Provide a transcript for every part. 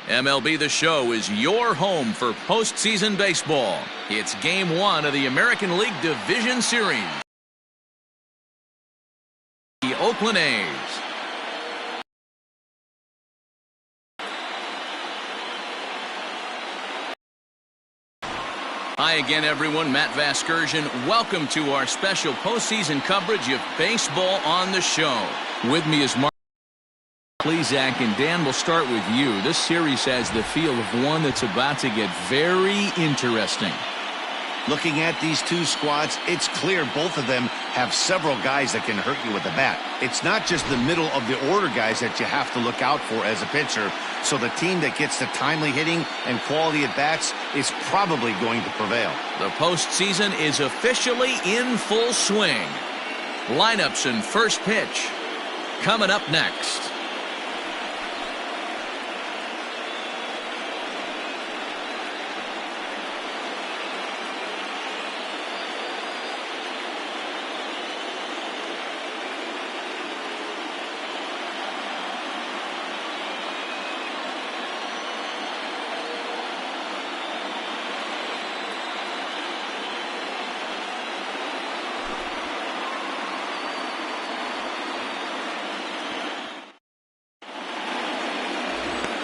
MLB The Show is your home for postseason baseball. It's Game 1 of the American League Division Series. The Oakland A's. Hi again, everyone. Matt Vasgersian. Welcome to our special postseason coverage of baseball on the show. With me is Mark. Zach and Dan, will start with you. This series has the feel of one that's about to get very interesting. Looking at these two squads, it's clear both of them have several guys that can hurt you with the bat. It's not just the middle of the order guys that you have to look out for as a pitcher. So the team that gets the timely hitting and quality at bats is probably going to prevail. The postseason is officially in full swing. Lineups and first pitch coming up next.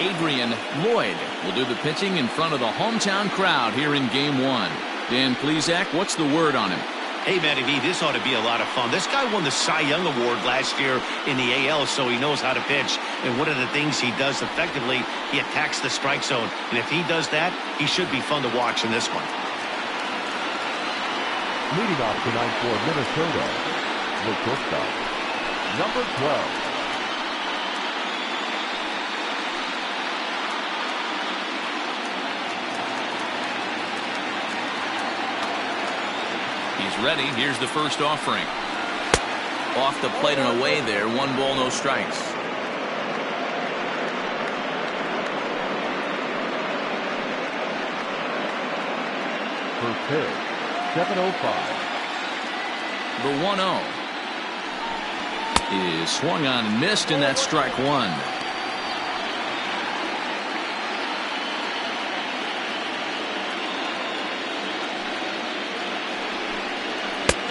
Adrian Lloyd will do the pitching in front of the hometown crowd here in Game 1. Dan Plesac, what's the word on him? Hey, Matty V, this ought to be a lot of fun. This guy won the Cy Young Award last year in the AL, so he knows how to pitch. And one of the things he does effectively, he attacks the strike zone. And if he does that, he should be fun to watch in this one. Leading off tonight for Minnesota, the shortstop, number 12. He's ready. Here's the first offering. Off the plate and away there. 1 ball, no strikes. First pitch, 7:05. The 1-0 is swung on and missed, and that's strike 1.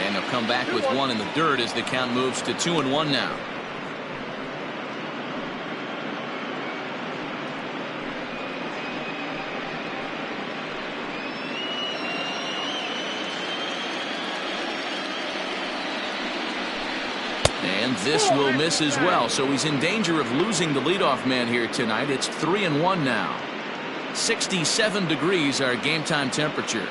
And he'll come back with 1 in the dirt as the count moves to 2-1 now. And this will miss as well, so he's in danger of losing the leadoff man here tonight. It's 3-1 now. 67 degrees our game time temperature.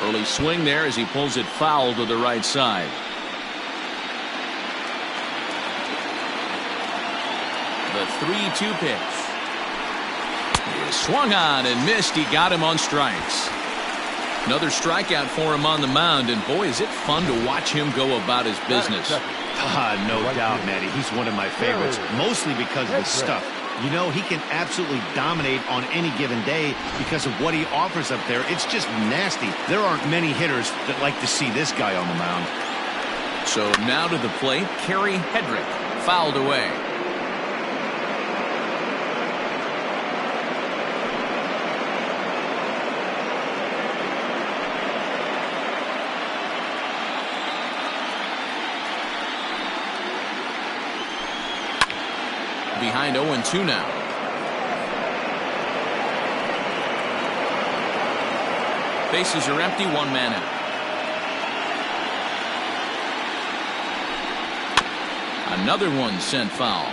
Early swing there as he pulls it foul to the right side. The 3-2 pitch is swung on and missed. He got him on strikes. Another strikeout for him on the mound, and boy, is it fun to watch him go about his business. No doubt, Matty. He's one of my favorites, mostly because of his stuff. You know, he can absolutely dominate on any given day because of what he offers up there. It's just nasty. There aren't many hitters that like to see this guy on the mound. So now to the plate, Kerry Hedrick, fouled away. Behind 0-2 now. Bases are empty, 1 man out. Another one sent foul.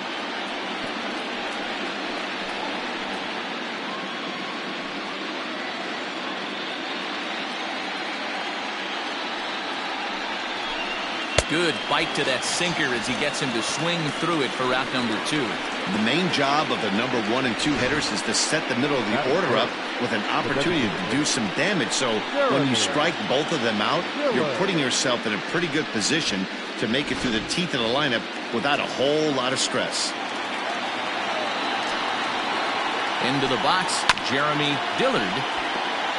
Good bite to that sinker as he gets him to swing through it for out number 2. The main job of the number 1 and 2 hitters is to set the middle of the order up with an opportunity to do some damage. So when you strike both of them out, you're putting yourself in a pretty good position to make it through the teeth of the lineup without a whole lot of stress. Into the box, Jeremy Dillard.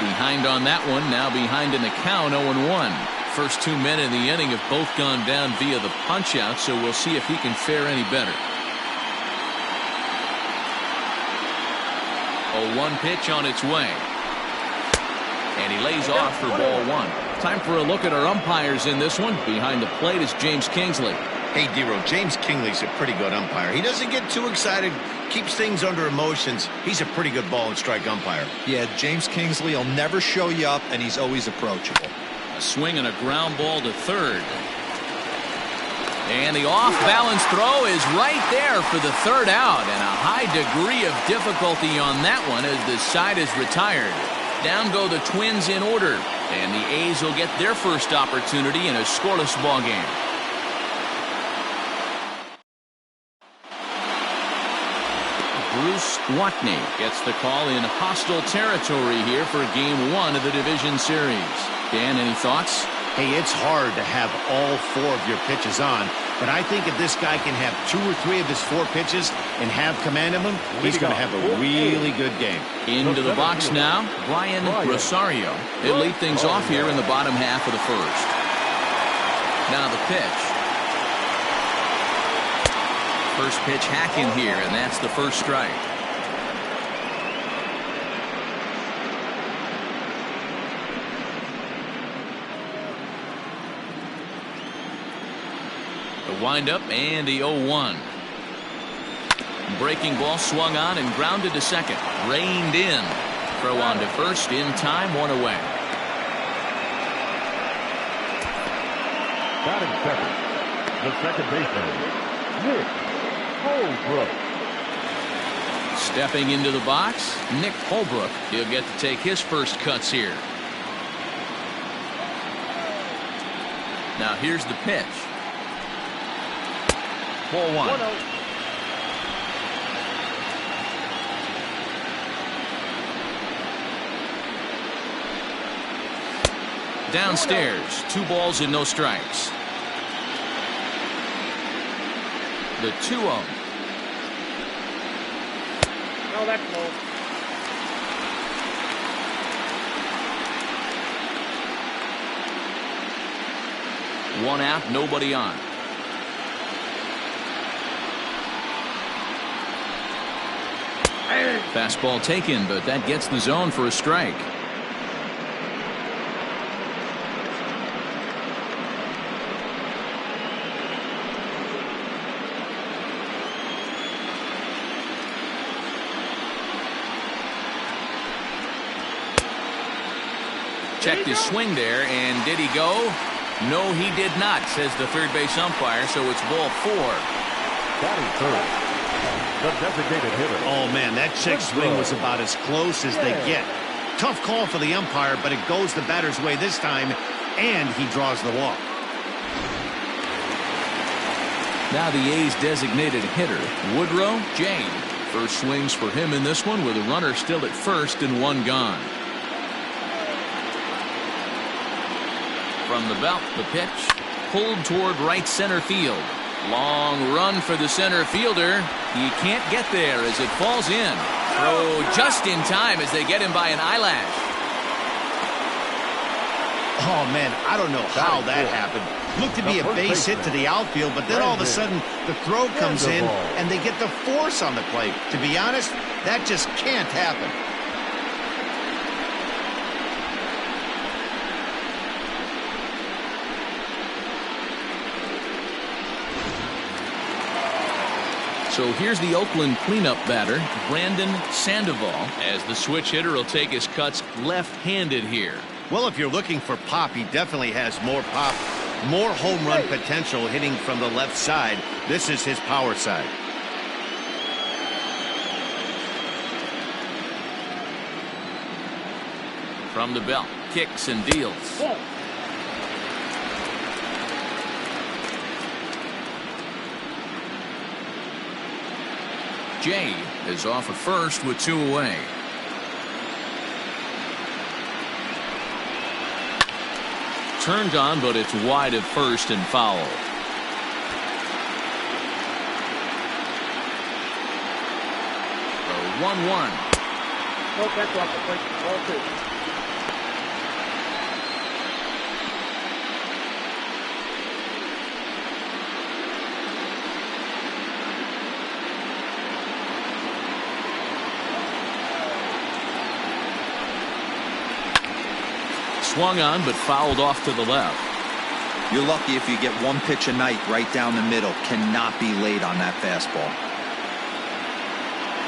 Behind on that one, now behind in the count, 0-1. First 2 men in the inning have both gone down via the punch-out, so we'll see if he can fare any better. 0-1 pitch on its way. And he lays off for ball 1. Time for a look at our umpires in this one. Behind the plate is James Kingsley. Hey, Dero, James Kingsley's a pretty good umpire. He doesn't get too excited, keeps things under emotions. He's a pretty good ball and strike umpire. Yeah, James Kingsley will never show you up, and he's always approachable. A swing and a ground ball to third. And the off-balance throw is right there for the third out, and a high degree of difficulty on that one as the side is retired. Down go the Twins in order, and the A's will get their first opportunity in a scoreless ball game. Bruce Watney gets the call in hostile territory here for Game 1 of the Division Series. Dan, any thoughts? Hey, it's hard to have all 4 of your pitches on, but I think if this guy can have 2 or 3 of his 4 pitches and have command of them, he's going to have a really good game. Into the box now, Brian Rosario. He'll lead things off here in the bottom half of the first. Now the pitch. First pitch hacking here, and that's the first strike. The windup and the 0-1. Breaking ball swung on and grounded to second. Reined in. Throw on to first in time, 1 away. Batting second, the second baseman, Nick Holbrook. Stepping into the box, Nick Holbrook. He'll get to take his first cuts here. Now here's the pitch. Ball 1. Downstairs, 2 balls and no strikes. The 2-0. Oh, that's low. 1 out, nobody on. Fastball taken, but that gets the zone for a strike. Checked his swing there, and did he go? No, he did not, says the third base umpire, so it's ball 4. Batting third, the designated hitter. Oh, man, that check swing was about as close as they get. Tough call for the umpire, but it goes the batter's way this time, and he draws the walk. Now the A's designated hitter, Woodrow Jane. First swings for him in this one with a runner still at first and 1 gone. From the belt, the pitch pulled toward right center field. Long run for the center fielder. He can't get there as it falls in. Throw just in time as they get him by an eyelash. Oh, man, I don't know how that happened. Looked to be a base hit to the outfield, but then all of a sudden the throw comes in and they get the force on the plate. To be honest, that just can't happen. So here's the Oakland cleanup batter, Brandon Sandoval, as the switch hitter will take his cuts left-handed here. Well, if you're looking for pop, he definitely has more pop, more home run potential hitting from the left side. This is his power side. From the belt, kicks and deals. Jay is off at first with 2 away. Turned on, but it's wide at first and foul. The 1-1. Nope, that's off the plate. Ball 2. swung on but fouled off to the left. You're lucky if you get one pitch a night right down the middle. Cannot be late on that fastball.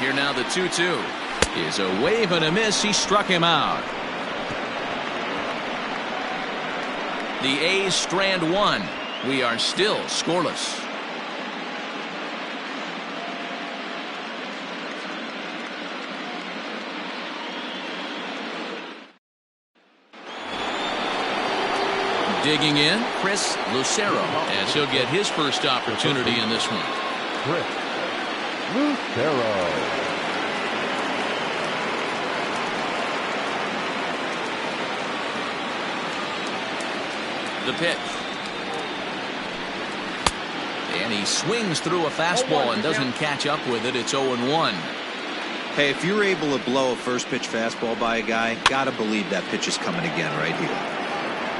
Here now the 2-2 is a wave and a miss. He struck him out. The A's strand one. We are still scoreless. Digging in, Chris Lucero, as he'll get his first opportunity in this one. Chris Lucero. The pitch. And he swings through a fastball and doesn't catch up with it. It's 0-1. Hey, if you're able to blow a first pitch fastball by a guy, gotta believe that pitch is coming again right here.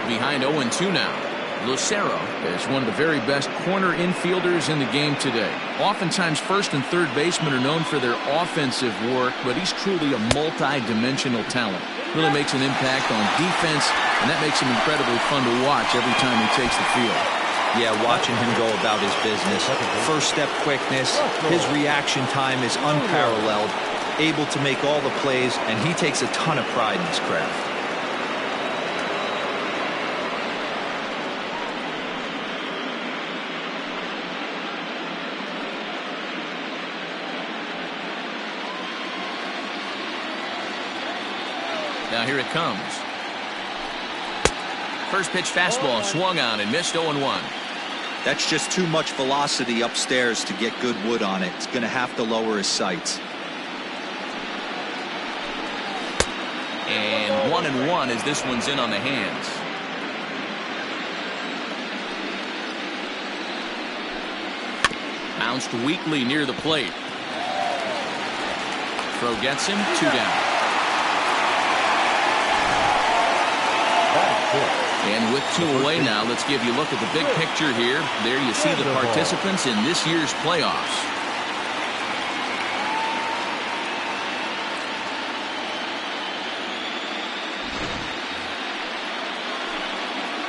Behind 0-2 now. Lucero is one of the very best corner infielders in the game today. Oftentimes first and third basemen are known for their offensive work, but he's truly a multi-dimensional talent. Really makes an impact on defense, and that makes him incredibly fun to watch every time he takes the field. Yeah, watching him go about his business. First step quickness, his reaction time is unparalleled, able to make all the plays, and he takes a ton of pride in his craft. Now here it comes. First pitch fastball swung on and missed 0-1. That's just too much velocity upstairs to get good wood on it. It's going to have to lower his sights. And 1-1 as this one's in on the hands. Bounced weakly near the plate. Throw gets him, 2 down. And with 2 away now, let's give you a look at the big picture here. There you see the participants in this year's playoffs.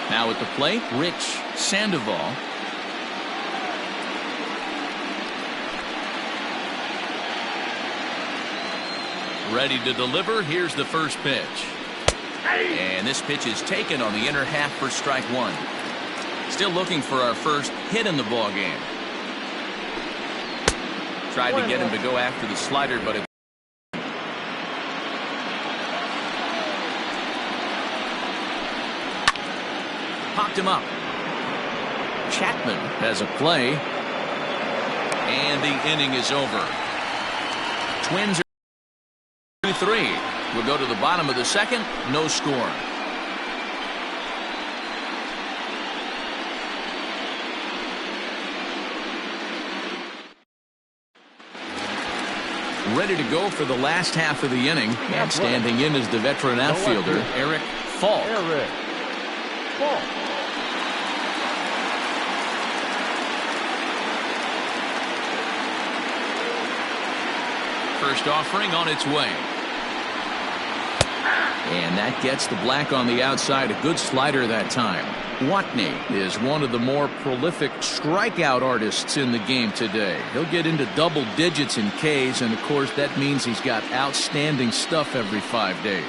Now at the plate, Rich Sandoval. Ready to deliver. Here's the first pitch. And this pitch is taken on the inner half for strike 1. Still looking for our first hit in the ball game. Tried to get him to go after the slider, but it popped him up. Chapman has a play, and the inning is over. Twins are 2-3. We'll go to the bottom of the second. No score. Ready to go for the last half of the inning. And standing in is the veteran outfielder, Eric Falk. First offering on its way. And that gets the black on the outside. A good slider that time. Watney is one of the more prolific strikeout artists in the game today. He'll get into double digits in Ks, and of course that means he's got outstanding stuff every 5 days.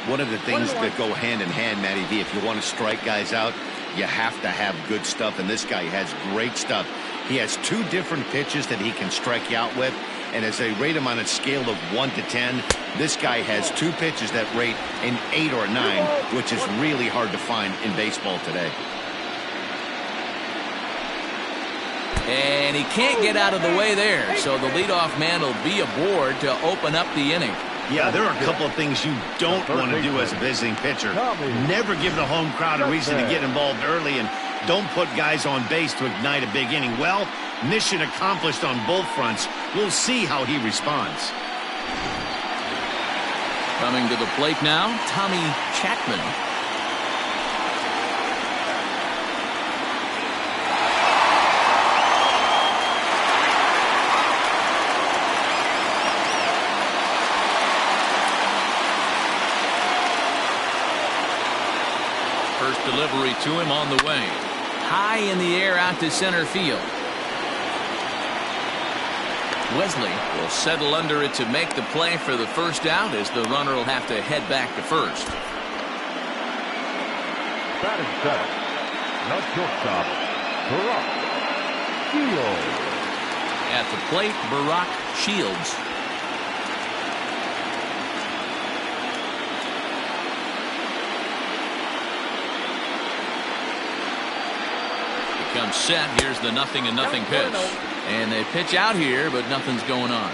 One of the things that go hand in hand, Matty V, if you want to strike guys out, you have to have good stuff, and this guy has great stuff. He has 2 different pitches that he can strike you out with, and as they rate him on a scale of 1 to 10, this guy has 2 pitches that rate an 8 or a 9, which is really hard to find in baseball today. And he can't get out of the way there, so the leadoff man will be aboard to open up the inning. Yeah, there are a couple of things you don't want to do as a visiting pitcher. Never give the home crowd a reason to get involved early, and don't put guys on base to ignite a big inning. Well, mission accomplished on both fronts. We'll see how he responds. Coming to the plate now, Tommy Chapman. delivery to him on the way. High in the air out to center field. Wesley will settle under it to make the play for the first out, as the runner will have to head back to first. Batting seventh, the shortstop, Barack Shields. At the plate, Barack Shields. Comes set. Here's the 0-0 pitch. And they pitch out here, but nothing's going on.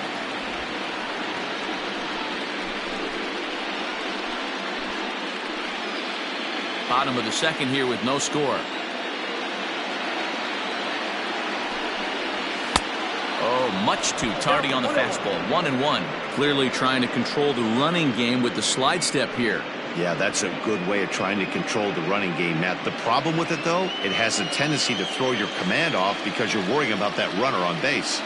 Bottom of the second here with no score. Oh, much too tardy on the fastball. 1-1. Clearly trying to control the running game with the slide step here. Yeah, that's a good way of trying to control the running game, Matt. The problem with it, though, it has a tendency to throw your command off because you're worrying about that runner on base.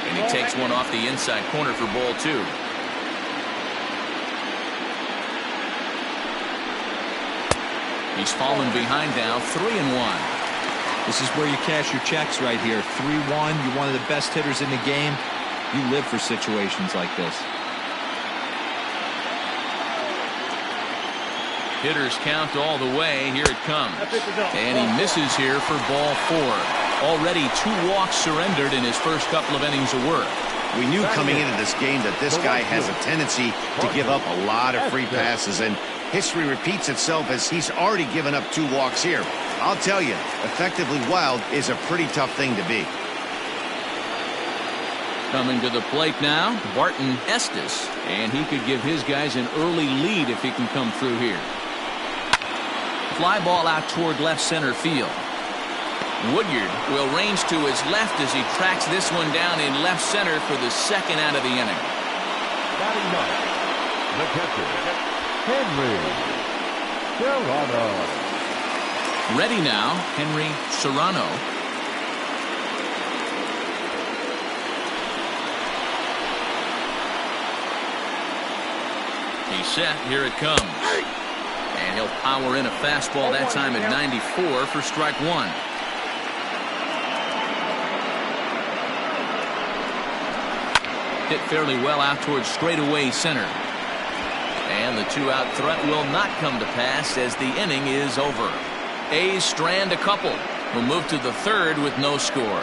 And he takes one off the inside corner for ball 2. He's fallen behind now, 3-1. This is where you cash your checks right here. 3-1. You're one of the best hitters in the game. You live for situations like this. Hitters count all the way. Here it comes. And he misses here for ball 4. Already 2 walks surrendered in his first couple of innings of work. We knew coming into this game that this guy has a tendency to give up a lot of free passes, and history repeats itself as he's already given up 2 walks here. I'll tell you, effectively wild is a pretty tough thing to be. Coming to the plate now, Barton Estes, and he could give his guys an early lead if he can come through here. Fly ball out toward left center field. Woodyard will range to his left as he tracks this one down in left center for the second out of the inning. Batting ninth, the catcher, Henry Serrano. Ready now, Henry Serrano. He's set. Here it comes. And he'll power in a fastball that time at 94 for strike 1. Hit fairly well out towards straightaway center. And the 2-out threat will not come to pass as the inning is over. A's strand a couple. We'll move to the third with no score.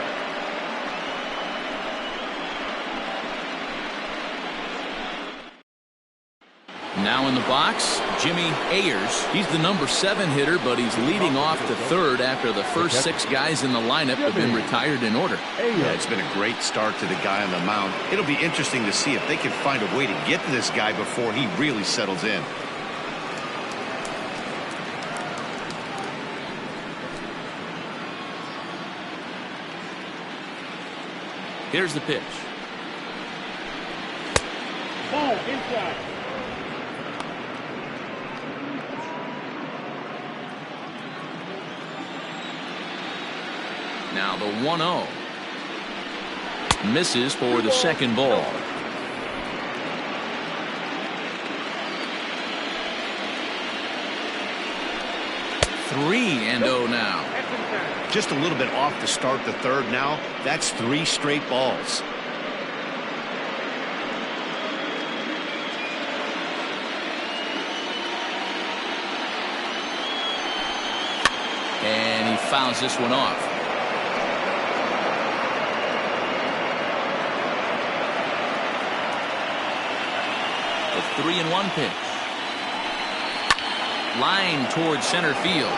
Now in the box, Jimmy Ayers. He's the number 7 hitter, but he's leading off to third after the first 6 guys in the lineup have been retired in order. Yeah, it's been a great start to the guy on the mound. It'll be interesting to see if they can find a way to get to this guy before he really settles in. Here's the pitch. Ball inside. Now the 1-0. Misses for the second ball. Three and 0 now. Just a little bit off to start the third now. That's 3 straight balls. And he fouls this one off. The 3-1 pitch. Line towards center field.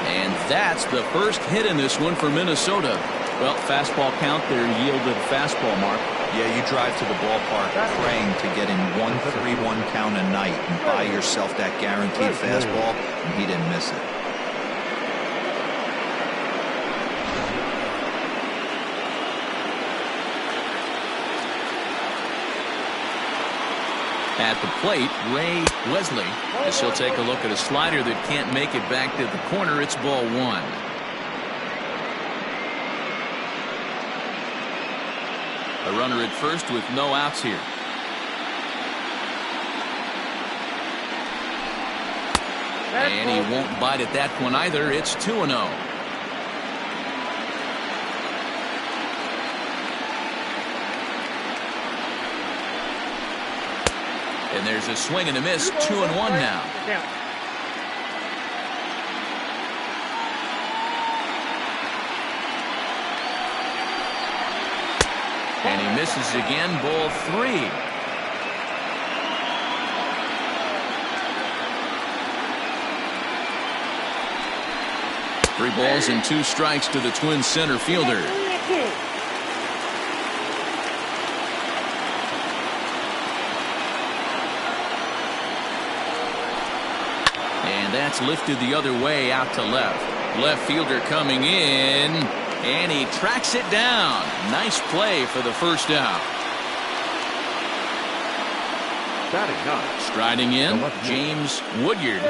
And that's the first hit in this one for Minnesota. Well, fastball count, their yielded fastball mark. Yeah, you drive to the ballpark praying to get in 1-3-1 count a night and buy yourself that guaranteed fastball, and he didn't miss it. At the plate, Ray Wesley, as he'll take a look at a slider that can't make it back to the corner. It's ball 1. A runner at first with no outs here. And he won't bite at that one either. It's 2-0. And there's a swing and a miss. 2-1 now. And he misses again. Ball 3. Three balls and 2 strikes to the Twins center fielder. And that's lifted the other way out to left. Left fielder coming in. And he tracks it down. Nice play for the first out. Batting ninth. Striding in, James Woodyard.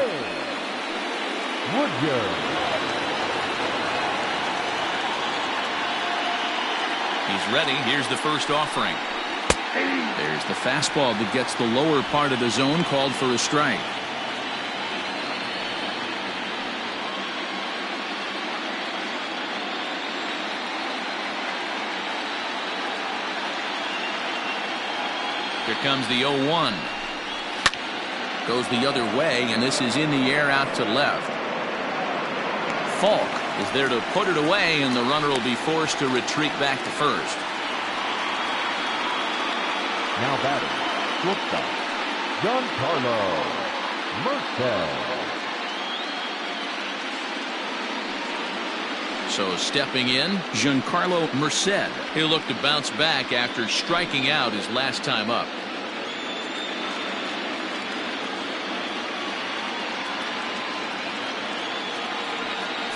He's ready. Here's the first offering. There's the fastball that gets the lower part of the zone, called for a strike. Here comes the 0-1. Goes the other way, and this is in the air out to left. Falk is there to put it away, and the runner will be forced to retreat back to first. Now batting, shortstop, Giancarlo Merced. So stepping in, Giancarlo Merced. He'll look to bounce back after striking out his last time up.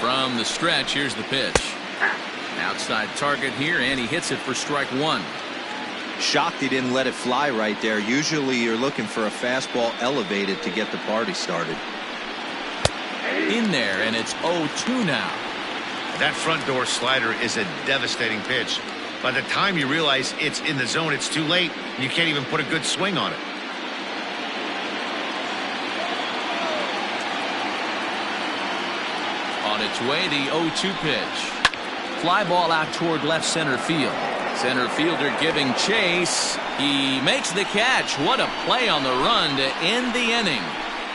From the stretch, here's the pitch. Outside target here, and he hits it for strike 1. Shocked he didn't let it fly right there. Usually you're looking for a fastball elevated to get the party started. In there, and it's 0-2 now. That front door slider is a devastating pitch. By the time you realize it's in the zone, it's too late. You can't even put a good swing on it. On its way, the 0-2 pitch. Fly ball out toward left center field. Center fielder giving chase. He makes the catch. What a play on the run to end the inning.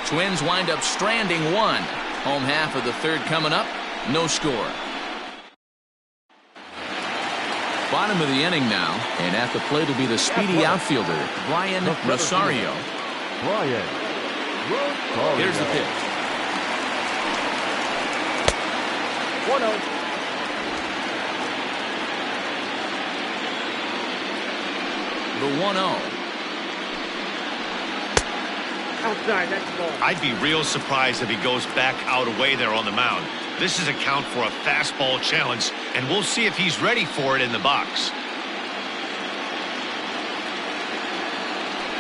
Twins wind up stranding 1. Home half of the third coming up. No score. Bottom of the inning now, and at the plate will be the speedy outfielder, Brian Rosario. Here's the pitch. 1-0. The 1-0. Outside, that's ball. I'd be real surprised if he goes back out away there on the mound. This is a count for a fastball challenge, and we'll see if he's ready for it in the box.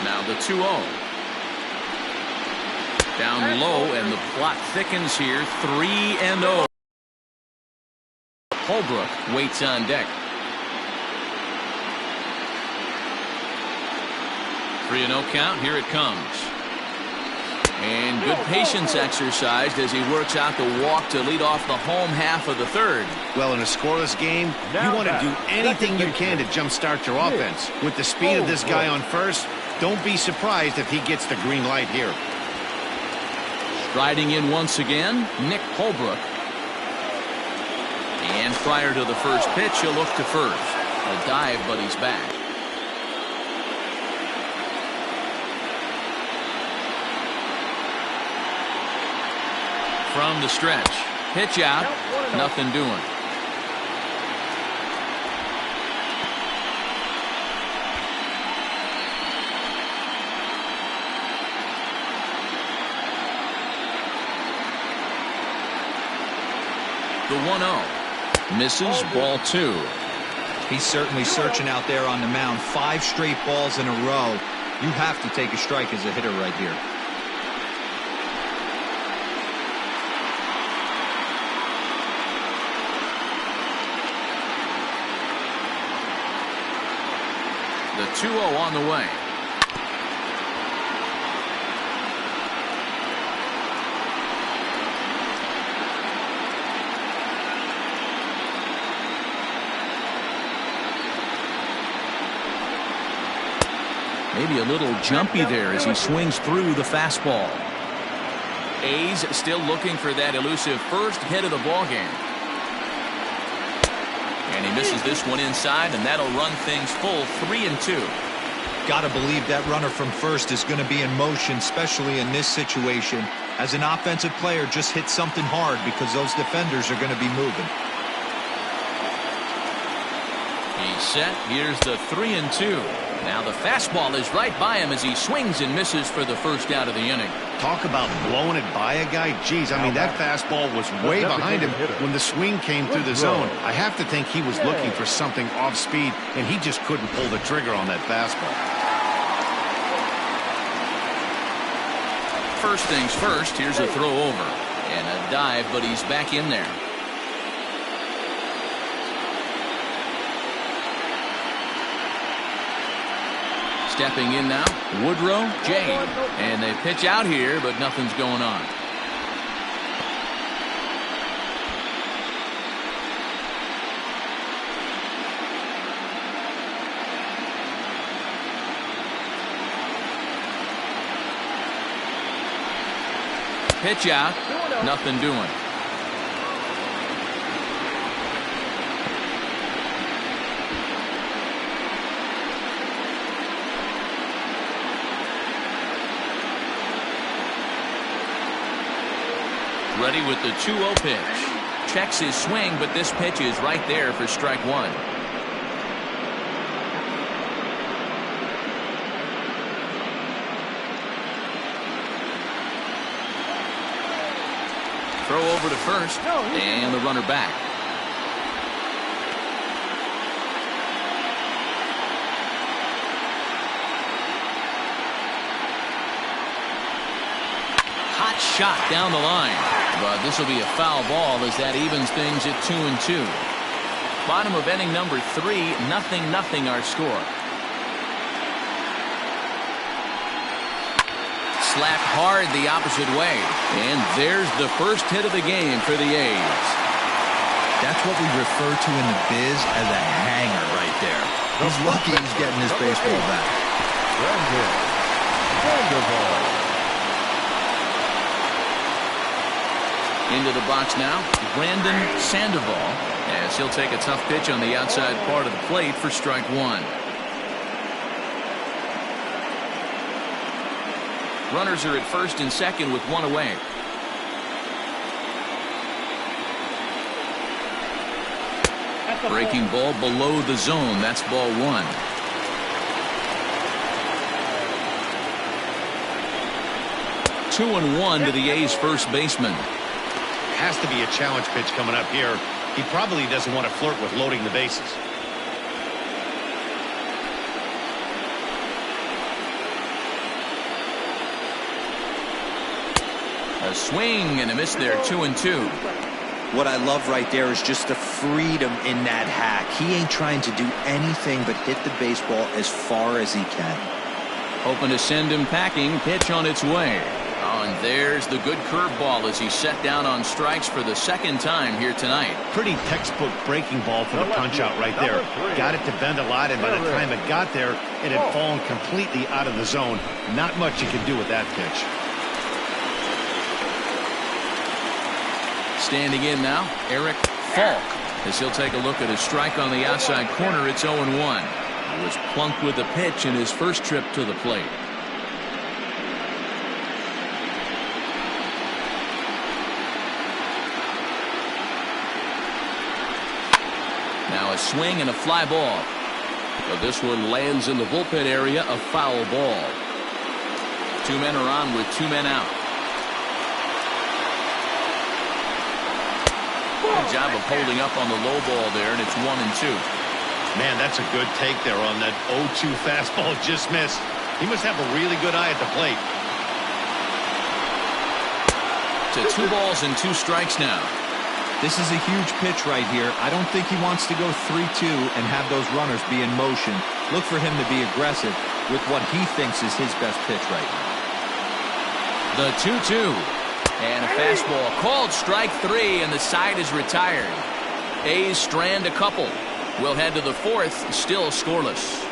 Now the 2-0. Down low, and the plot thickens here. 3-0. Holbrook waits on deck. 3-0 count. Here it comes. And good patience exercised as he works out the walk to lead off the home half of the third. Well, in a scoreless game, you want to do anything you can to jumpstart your offense. With the speed of this guy on first, don't be surprised if he gets the green light here. Striding in once again, Nick Holbrook. And prior to the first pitch, he'll look to first. A dive, but he's back. From the stretch. Pitch out. Nothing doing. The 1-0. Misses. Ball 2. He's certainly searching out there on the mound. 5 straight balls in a row. You have to take a strike as a hitter right here. The 2-0 on the way. Maybe a little jumpy there as he swings through the fastball. A's still looking for that elusive first hit of the ball game. And he misses this one inside, and that'll run things full 3-2. Got to believe that runner from first is going to be in motion, especially in this situation. As an offensive player, just hit something hard because those defenders are going to be moving. He's set. Here's the 3-2. Now the fastball is right by him as he swings and misses for the first out of the inning. Talk about blowing it by a guy. Geez, I mean, that fastball was way behind him when the swing came through the zone. I have to think he was looking for something off speed, and he just couldn't pull the trigger on that fastball. First things first, here's a throw over. And a dive, but he's back in there. Stepping in now, Woodrow, Jade. And they pitch out here, but nothing's going on. Pitch out, nothing doing. Ready with the 2-0 pitch. Checks his swing, but this pitch is right there for strike one. Throw over to first, and the runner back. Hot shot down the line. But this will be a foul ball as that evens things at 2-2. Bottom of inning number 3, 0-0 our score. Slapped hard the opposite way. And there's the first hit of the game for the A's. That's what we refer to in the biz as a hanger right there. He's lucky he's getting his baseball back. Into the box now, Brandon Sandoval, as he'll take a tough pitch on the outside part of the plate for strike one. Runners are at first and second with one away. Breaking ball below the zone. That's ball one. Two and one to the A's first baseman. Has to be a challenge pitch coming up here. He probably doesn't want to flirt with loading the bases. A swing and a miss there, 2-2. What I love right there is just the freedom in that hack. He ain't trying to do anything but hit the baseball as far as he can. Hoping to send him packing. Pitch on its way. Oh, and there's the good curveball as he's set down on strikes for the second time here tonight. Pretty textbook breaking ball for the punch out right there. Got it to bend a lot, and by the time it got there, it had fallen completely out of the zone. Not much you can do with that pitch. Standing in now, Eric Falk, as he'll take a look at a strike on the outside corner. It's 0-1. He was plunked with a pitch in his first trip to the plate. Now a swing and a fly ball. But this one lands in the bullpen area, a foul ball. Two men are on with two men out. Good job of holding up on the low ball there, and it's 1-2. Man, that's a good take there on that 0-2 fastball just missed. He must have a really good eye at the plate. To 2 balls and 2 strikes now. This is a huge pitch right here. I don't think he wants to go 3-2 and have those runners be in motion. Look for him to be aggressive with what he thinks is his best pitch right now. The 2-2. And a fastball called strike 3, and the side is retired. A's strand a couple. We'll head to the 4th, still scoreless.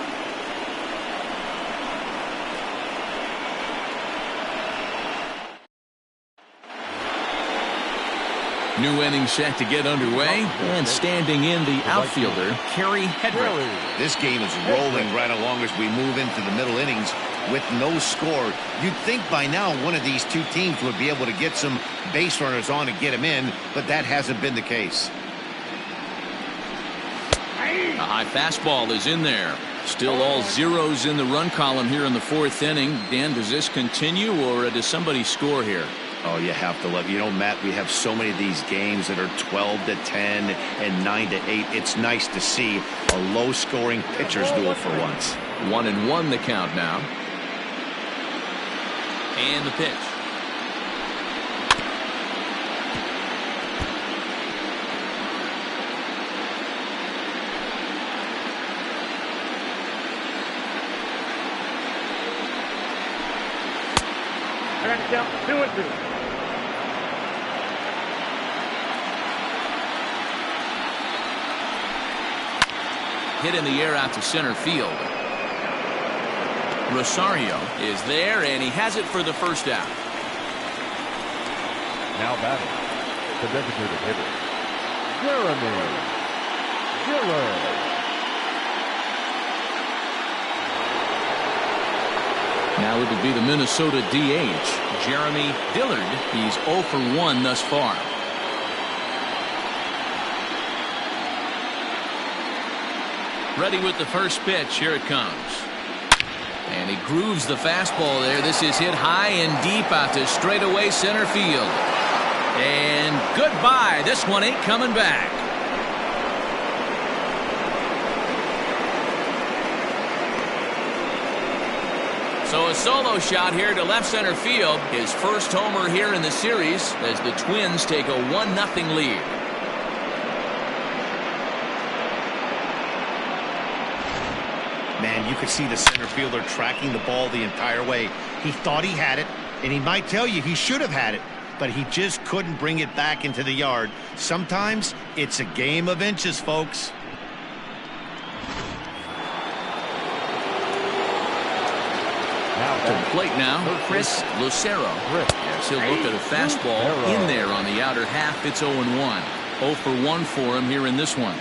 New inning set to get underway, and standing in the outfielder, Kerry Hedrick. This game is rolling right along as we move into the middle innings with no score. You'd think by now one of these two teams would be able to get some base runners on and get them in, but that hasn't been the case. A high fastball is in there. Still all zeros in the run column here in the fourth inning. Dan, does this continue, or does somebody score here? Oh, you have to love. You know, Matt, we have so many of these games that are 12-10 and 9-8. It's nice to see a low-scoring pitcher's duel for once. 1-1 the count now. And the pitch. I got it down 2-2. Hit in the air out to center field. Rosario is there, and he has it for the first out. Now batting, the designated hitter, Jeremy Dillard. Now it would be the Minnesota DH, Jeremy Dillard. He's 0 for 1 thus far. Ready with the first pitch. Here it comes. And he grooves the fastball there. This is hit high and deep out to straightaway center field. And goodbye. This one ain't coming back. So a solo shot here to left center field. His first homer here in the series as the Twins take a 1-0 lead. Man, you could see the center fielder tracking the ball the entire way. He thought he had it, and he might tell you he should have had it, but he just couldn't bring it back into the yard. Sometimes it's a game of inches, folks. To the plate now, Chris Lucero. Yes, he'll look at a fastball in there on the outer half. It's 0-1. 0 for 1 for him here in this one.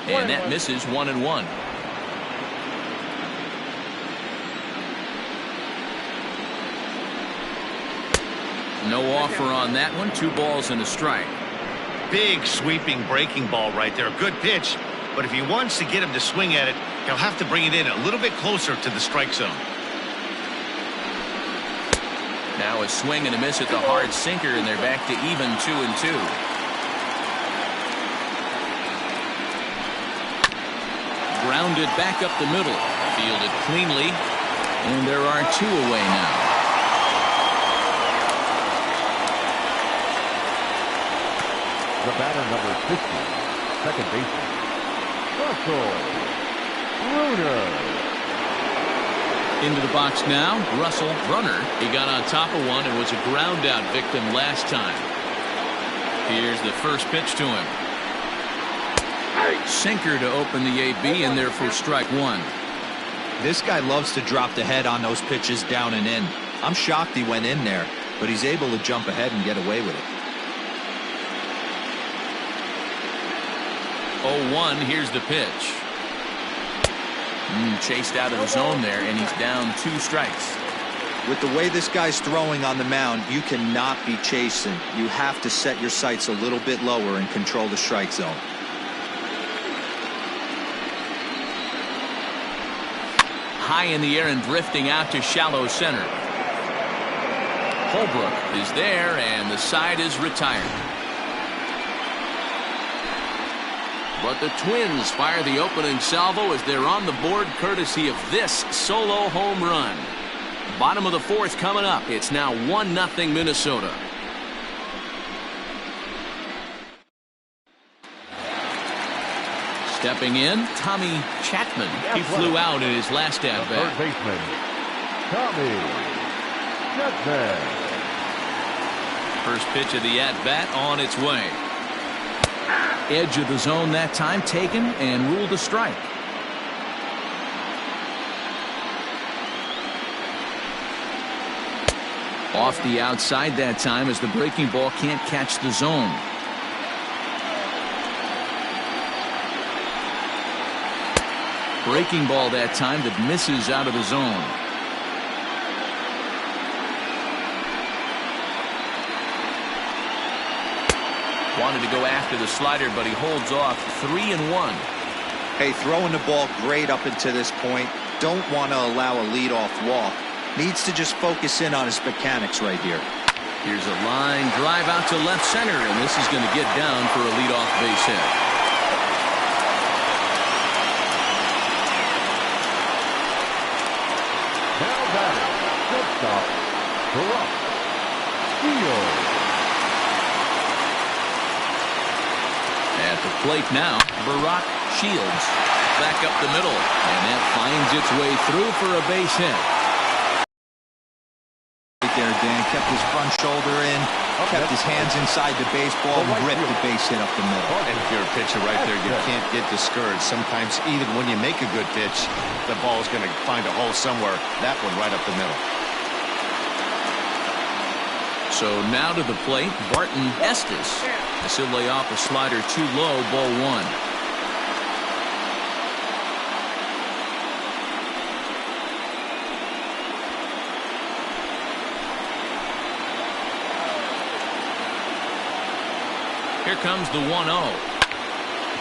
And that misses. 1-1. No offer on that one. 2 balls and a strike. Big sweeping breaking ball right there. Good pitch. But if he wants to get him to swing at it, he'll have to bring it in a little bit closer to the strike zone. Now a swing and a miss at the hard sinker, and they're back to even 2-2. Grounded back up the middle. Fielded cleanly. And there are 2 away now. The batter, number 50, second baseman, Russell Bruner. Into the box now, Russell Brunner. He got on top of one and was a ground out victim last time. Here's the first pitch to him. Sinker to open the AB, and there for strike 1. This guy loves to drop the head on those pitches down and in. I'm shocked he went in there, but he's able to jump ahead and get away with it. 0-1, here's the pitch. Chased out of the zone there, and he's down 2 strikes. With the way this guy's throwing on the mound, you cannot be chasing. You have to set your sights a little bit lower and control the strike zone. High in the air and drifting out to shallow center. Holbrook is there, and the side is retired. But the Twins fire the opening salvo as they're on the board courtesy of this solo home run. Bottom of the 4th coming up. It's now 1-0 Minnesota. Stepping in, Tommy Chapman. He flew out in his last at-bat. Third baseman, Tommy Chapman. First pitch of the at-bat on its way. Edge of the zone that time taken and ruled a strike. Off the outside that time as the breaking ball can't catch the zone. Breaking ball that time that misses out of the zone. Wanted to go after the slider, but he holds off. 3-1. Hey, throwing the ball great up until this point. Don't want to allow a leadoff walk. Needs to just focus in on his mechanics right here. Here's a line drive out to left center, and this is going to get down for a leadoff base hit. Now batting, shortstop, Barak Shields. At the plate now, Barak Shields. Back up the middle, and that finds its way through for a base hit. Right there, Dan. Kept his front shoulder in, kept his hands inside the baseball, and ripped the base hit up the middle. And if you're a pitcher right there, you can't get discouraged. Sometimes even when you make a good pitch, the ball's going to find a hole somewhere. That one right up the middle. So now to the plate, Barton Estes. As he'll lay off a slider too low, ball one. Here comes the 1-0.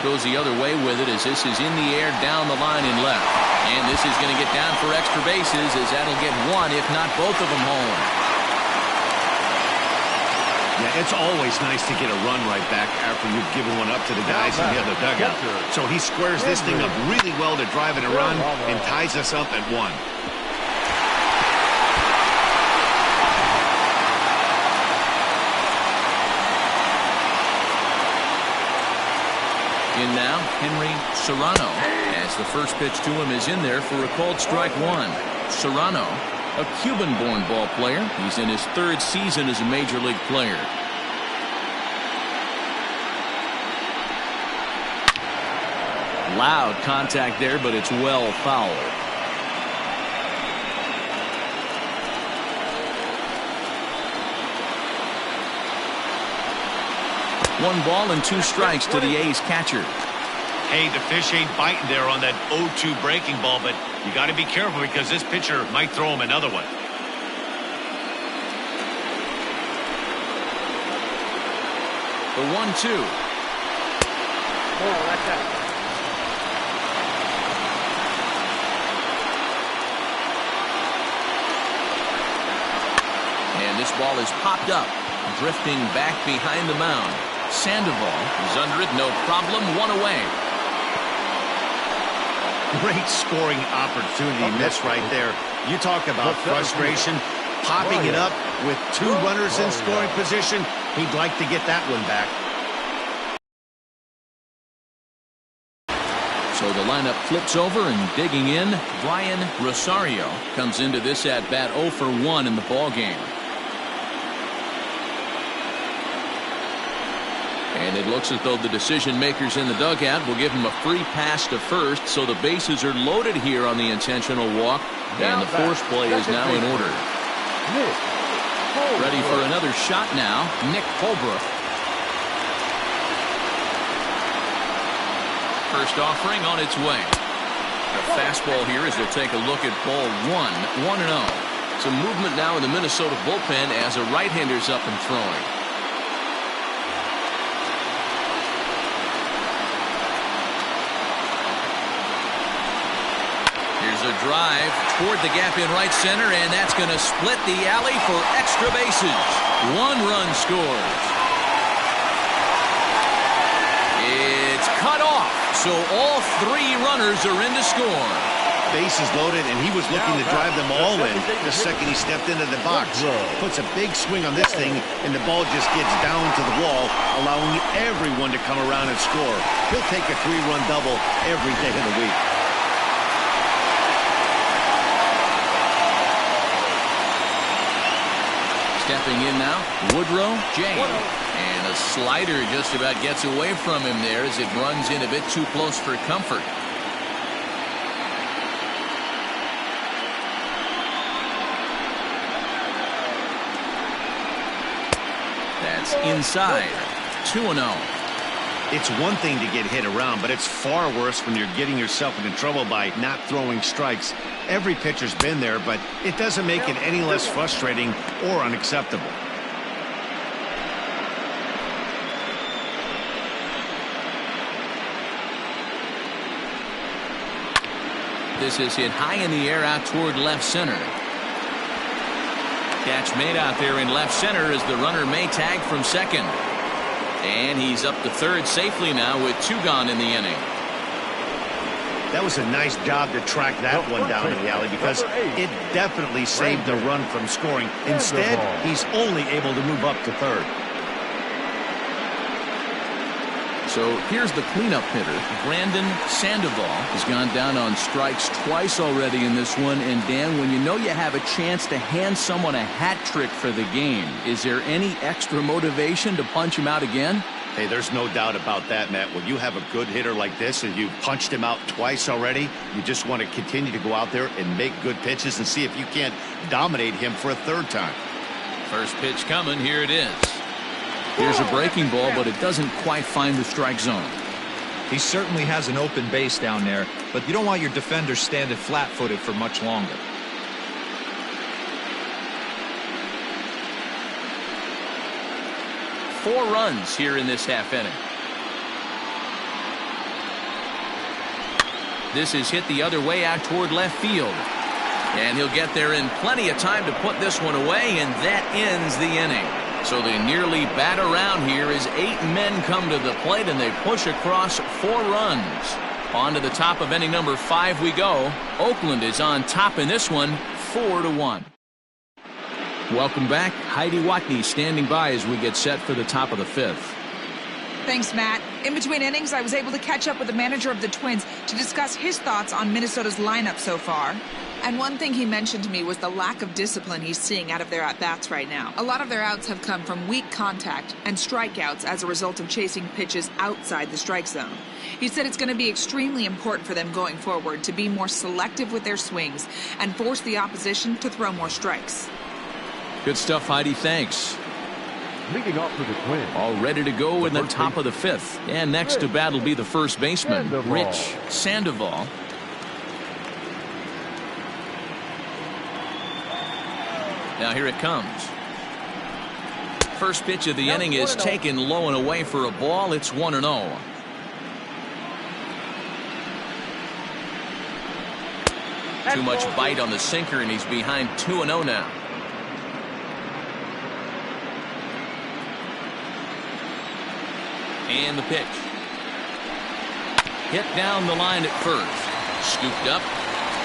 Goes the other way with it as this is in the air down the line and left. And this is going to get down for extra bases as that'll get one, if not both of them home. Yeah, it's always nice to get a run right back after you've given one up to the guys in the other dugout. So he squares this thing up really well to drive in a run and ties us up at 1. In now, Henry Serrano, as the first pitch to him is in there for a called strike one. Serrano, a Cuban-born ball player. He's in his 3rd season as a major league player. Loud contact there, but it's well fouled. One ball and 2 strikes to the A's catcher. Hey, the fish ain't biting there on that 0-2 breaking ball, but you got to be careful because this pitcher might throw him another one. The 1-2. Oh, that's that. And this ball is popped up, drifting back behind the mound. Sandoval is under it, no problem, 1 away. Great scoring opportunity missed right there. You talk about frustration, popping it up with 2 runners in scoring position. He'd like to get that one back. So the lineup flips over and digging in, Brian Rosario comes into this at bat 0 for 1 in the ball game. And it looks as though the decision makers in the dugout will give him a free pass to first, so the bases are loaded here on the intentional walk, and the force play is now in order. Ready for another shot now, Nick Holbrook. First offering on its way. A fastball here as they'll take a look at ball 1, 1-0. Some movement now in the Minnesota bullpen as a right-hander's up and throwing. Here's a drive toward the gap in right center, and that's going to split the alley for extra bases. 1 run scores. It's cut off, so all 3 runners are in to score. Bases loaded, and he was looking to drive them all in the second he stepped into the box. Puts a big swing on this thing, and the ball just gets down to the wall, allowing everyone to come around and score. He'll take a 3-run double every day of the week. Stepping in now, Woodrow Jane. And a slider just about gets away from him there as it runs in a bit too close for comfort. That's inside. 2-0. It's one thing to get hit around, but it's far worse when you're getting yourself into trouble by not throwing strikes. Every pitcher's been there, but it doesn't make it any less frustrating or unacceptable. This is hit high in the air out toward left center. Catch made out there in left center as the runner may tag from second. And he's up to third safely now with 2 gone in the inning. That was a nice job to track that one down in the alley because it definitely saved the run from scoring. Instead, he's only able to move up to third. So here's the cleanup hitter. Brandon Sandoval has gone down on strikes twice already in this one. And Dan, when you know you have a chance to hand someone a hat trick for the game, is there any extra motivation to punch him out again? Hey, there's no doubt about that, Matt. When you have a good hitter like this and you've punched him out twice already, you just want to continue to go out there and make good pitches and see if you can't dominate him for a third time. First pitch coming. Here it is. Here's a breaking ball, but it doesn't quite find the strike zone. He certainly has an open base down there, but you don't want your defenders standing flat-footed for much longer. Four runs here in this half inning. This is hit the other way out toward left field. And he'll get there in plenty of time to put this one away, and that ends the inning. So they nearly bat around here as 8 men come to the plate and they push across 4 runs. On to the top of inning number 5 we go. Oakland is on top in this one, 4-1. Welcome back. Heidi Watney standing by as we get set for the top of the 5th. Thanks, Matt. In between innings, I was able to catch up with the manager of the Twins to discuss his thoughts on Minnesota's lineup so far. And one thing he mentioned to me was the lack of discipline he's seeing out of their at-bats right now. A lot of their outs have come from weak contact and strikeouts as a result of chasing pitches outside the strike zone. He said it's going to be extremely important for them going forward to be more selective with their swings and force the opposition to throw more strikes. Good stuff, Heidi. Thanks. Leading off for the Twins. All ready to go in the top of the 5th. And next to bat will be the first baseman, Rich Sandoval. Now here it comes. First pitch of the inning is taken low and away for a ball. It's 1-0. Too much bite on the sinker, and he's behind 2-0 now. And the pitch. Hit down the line at first. Scooped up.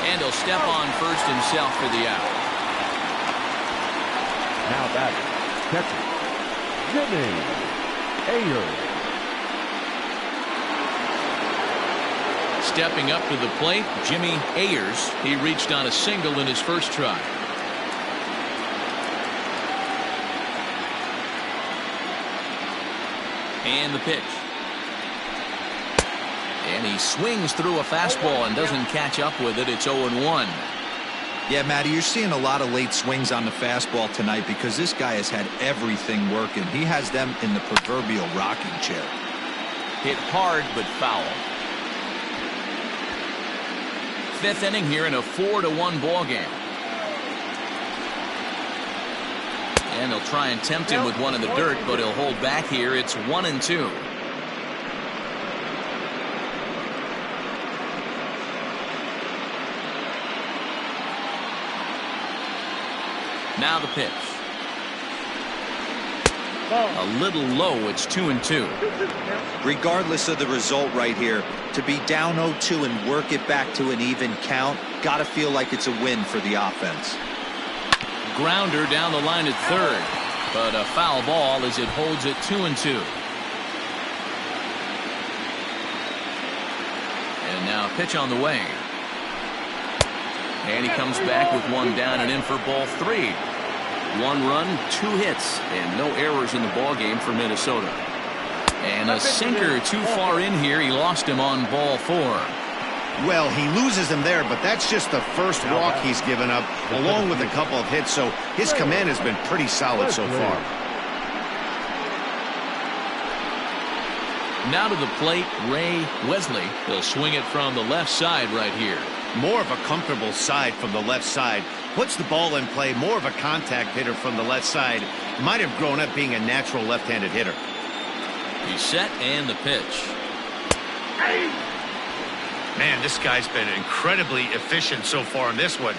And he'll step on first himself for the out. Now batting, catcher, Jimmy Ayers. Stepping up to the plate, Jimmy Ayers. He reached on a single in his first try. And the pitch. And he swings through a fastball and doesn't catch up with it. It's 0-1. Yeah, Matty, you're seeing a lot of late swings on the fastball tonight because this guy has had everything working. He has them in the proverbial rocking chair. Hit hard but foul. 5th inning here in a 4-1 ball game. And they'll try and tempt him with one in the dirt, but he'll hold back here. It's 1-2. Now the pitch. A little low. It's 2-2. Regardless of the result right here, to be down 0-2 and work it back to an even count, gotta feel like it's a win for the offense. Grounder down the line at third, but a foul ball as it holds it 2-2. And now pitch on the way. And he comes back with one down and in for ball 3. 1 run, 2 hits, and no errors in the ball game for Minnesota. And a sinker too far in here. He lost him on ball 4. Well, he loses him there, but that's just the first walk he's given up, along with a couple of hits, so his command has been pretty solid so far. Now to the plate, Ray Wesley. He'll swing it from the left side right here. More of a comfortable side from the left side. Puts the ball in play. More of a contact hitter from the left side. Might have grown up being a natural left-handed hitter. He's set and the pitch. Man, this guy's been incredibly efficient so far in this one.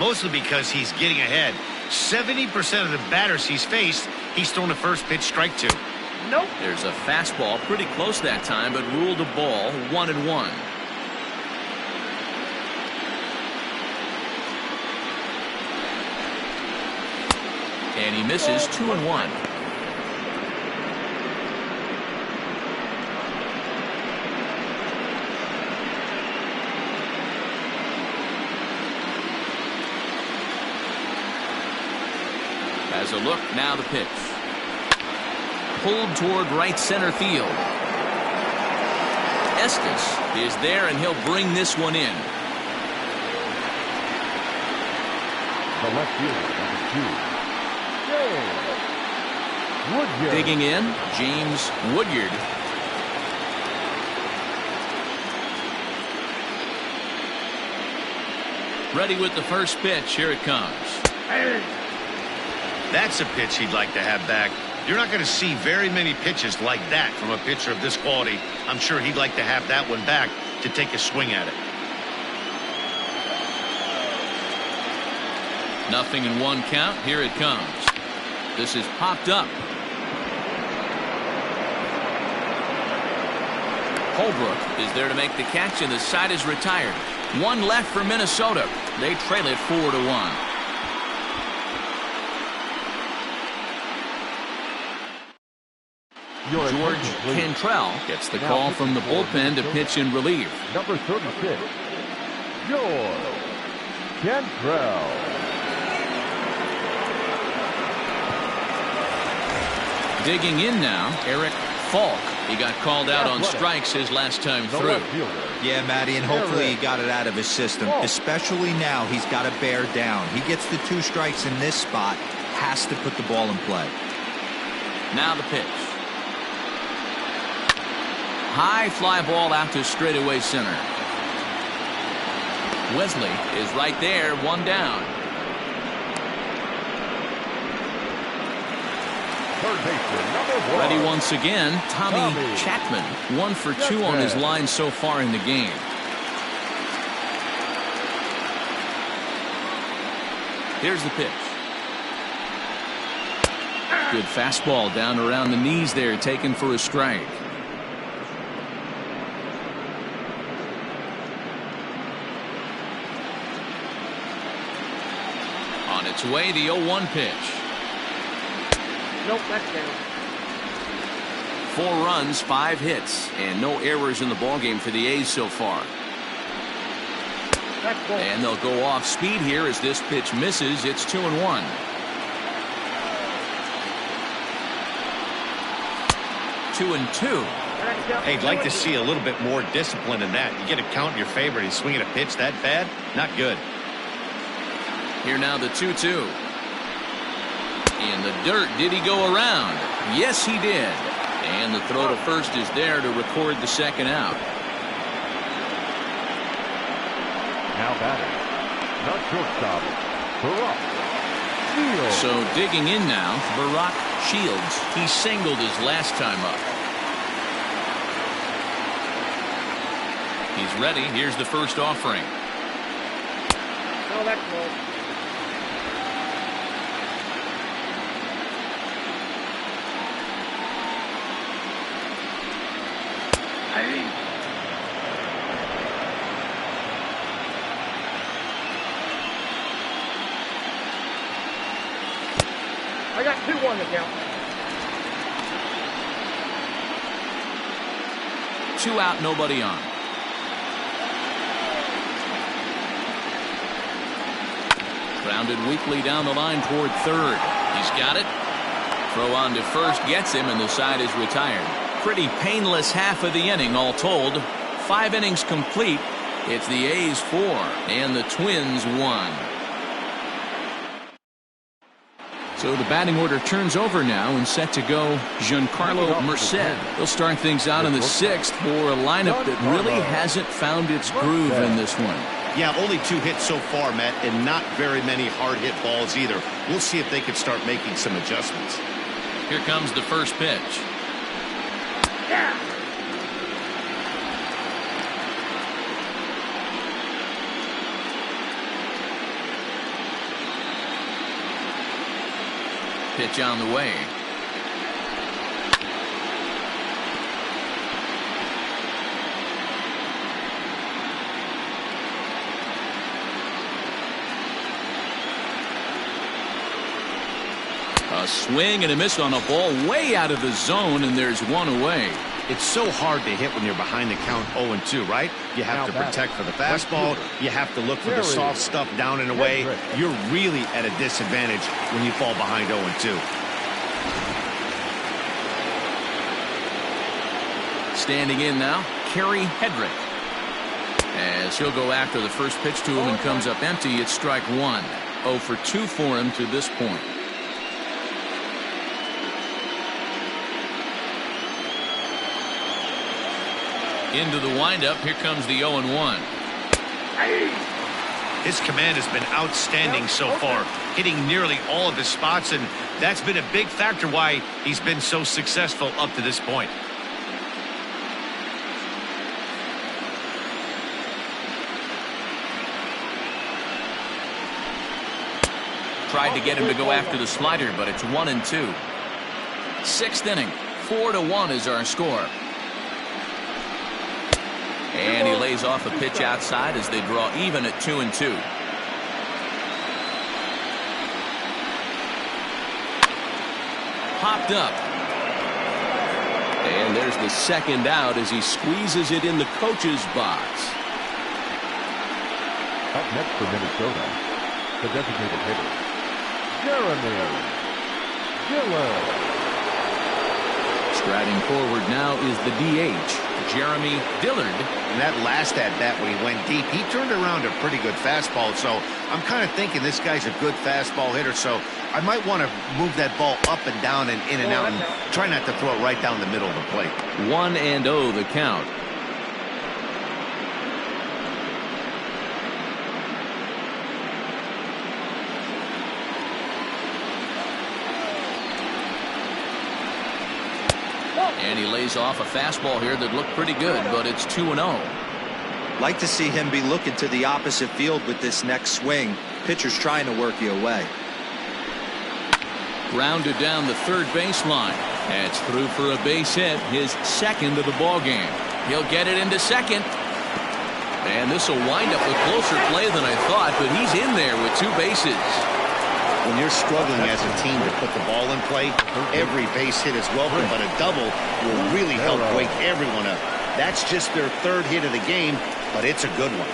Mostly because he's getting ahead. 70% of the batters he's faced, he's thrown a first pitch strike to. Nope. There's a fastball pretty close that time, but ruled a ball 1-1. And he misses 2-1. As a look, now the pitch. Pulled toward right center field. Estes is there, and he'll bring this one in. The left fielder, number 2. Woodyard. Digging in, James Woodyard. Ready with the first pitch. Here it comes. That's a pitch he'd like to have back. You're not going to see very many pitches like that from a pitcher of this quality. I'm sure he'd like to have that one back to take a swing at it. 0-1 count. Here it comes. This is popped up. Holbrook is there to make the catch, and the side is retired. One left for Minnesota. They trail it 4-1. George Cantrell gets the call from the bullpen to pitch in relief. Number 36, George Cantrell. Digging in now, Eric Falk. He got called out on strikes his last time through. Yeah, Matty, and hopefully he got it out of his system. Especially now, he's got to bear down. He gets the 2 strikes in this spot, has to put the ball in play. Now the pitch. High fly ball out to straightaway center. Wesley is right there, 1 down. Third baseman, number 1. Ready once again, Tommy Chapman. 1 for 2 on his line so far in the game. Here's the pitch. Good fastball down around the knees there, taken for a strike. On its way, the 0-1 pitch. Nope, that's down. 4 runs, 5 hits, and no errors in the ballgame for the A's so far. That's ball. And they'll go off speed here as this pitch misses. It's 2-1. Two and two. Hey, I'd like to see a little bit more discipline in that. You get a count in your favor and he's swinging a pitch that bad? Not good. Here now the 2-2. In the dirt, did he go around? Yes, he did. And the throw to first is there to record the second out. Now batting, not shortstop, Barack Shields. So digging in now, Barack Shields. He singled his last time up. He's ready. Here's the first offering. Oh, that's ball. I got 2-1 to count. 2 out, nobody on. Grounded weakly down the line toward third. He's got it. Throw on to first gets him, and the side is retired. Pretty painless half of the inning all told. 5 innings complete. It's the A's 4 and the Twins 1. So the batting order turns over now and set to go Giancarlo Merced. He'll start things out in the 6th for a lineup that really hasn't found its groove in this one. Yeah, only 2 hits so far, Matt, and not very many hard hit balls either. We'll see if they can start making some adjustments. Here comes the first pitch. Yeah. Pitch on the way. A swing and a miss on a ball way out of the zone, and there's one away. It's so hard to hit when you're behind the count 0-2, right? You have to protect for the fastball. You have to look for the soft stuff down and away. You're really at a disadvantage when you fall behind 0-2. Standing in now, Kerry Hedrick. As he'll go after the first pitch to him and comes up empty, it's strike 1. 0 for 2 for him to this point. Into the windup, here comes the 0-1. His command has been outstanding so far, hitting nearly all of his spots, and that's been a big factor why he's been so successful up to this point. Tried to get him to go after the slider, but it's 1-2. 6th inning, 4-1 is our score. And he lays off a pitch outside as they draw even at 2-2. Popped up. And there's the second out as he squeezes it in the coach's box. Up next for Minnesota, the designated hitter, Jeremy Dillon. Striding forward now is the DH, Jeremy Dillard. And that last at-bat when he went deep, he turned around a pretty good fastball. So I'm kind of thinking this guy's a good fastball hitter. So I might want to move that ball up and down and in and out and try not to throw it right down the middle of the plate. 1-0 the count. And he lays off a fastball here that looked pretty good, but it's 2-0. Like to see him be looking to the opposite field with this next swing. Pitcher's trying to work you away. Grounded down the third baseline. That's through for a base hit, his 2nd of the ball game. He'll get it into 2nd. And this will wind up a closer play than I thought, but he's in there with 2 bases. When you're struggling as a team to put the ball in play, every base hit is welcome, but a double will really help wake everyone up. That's just their 3rd hit of the game, but it's a good one.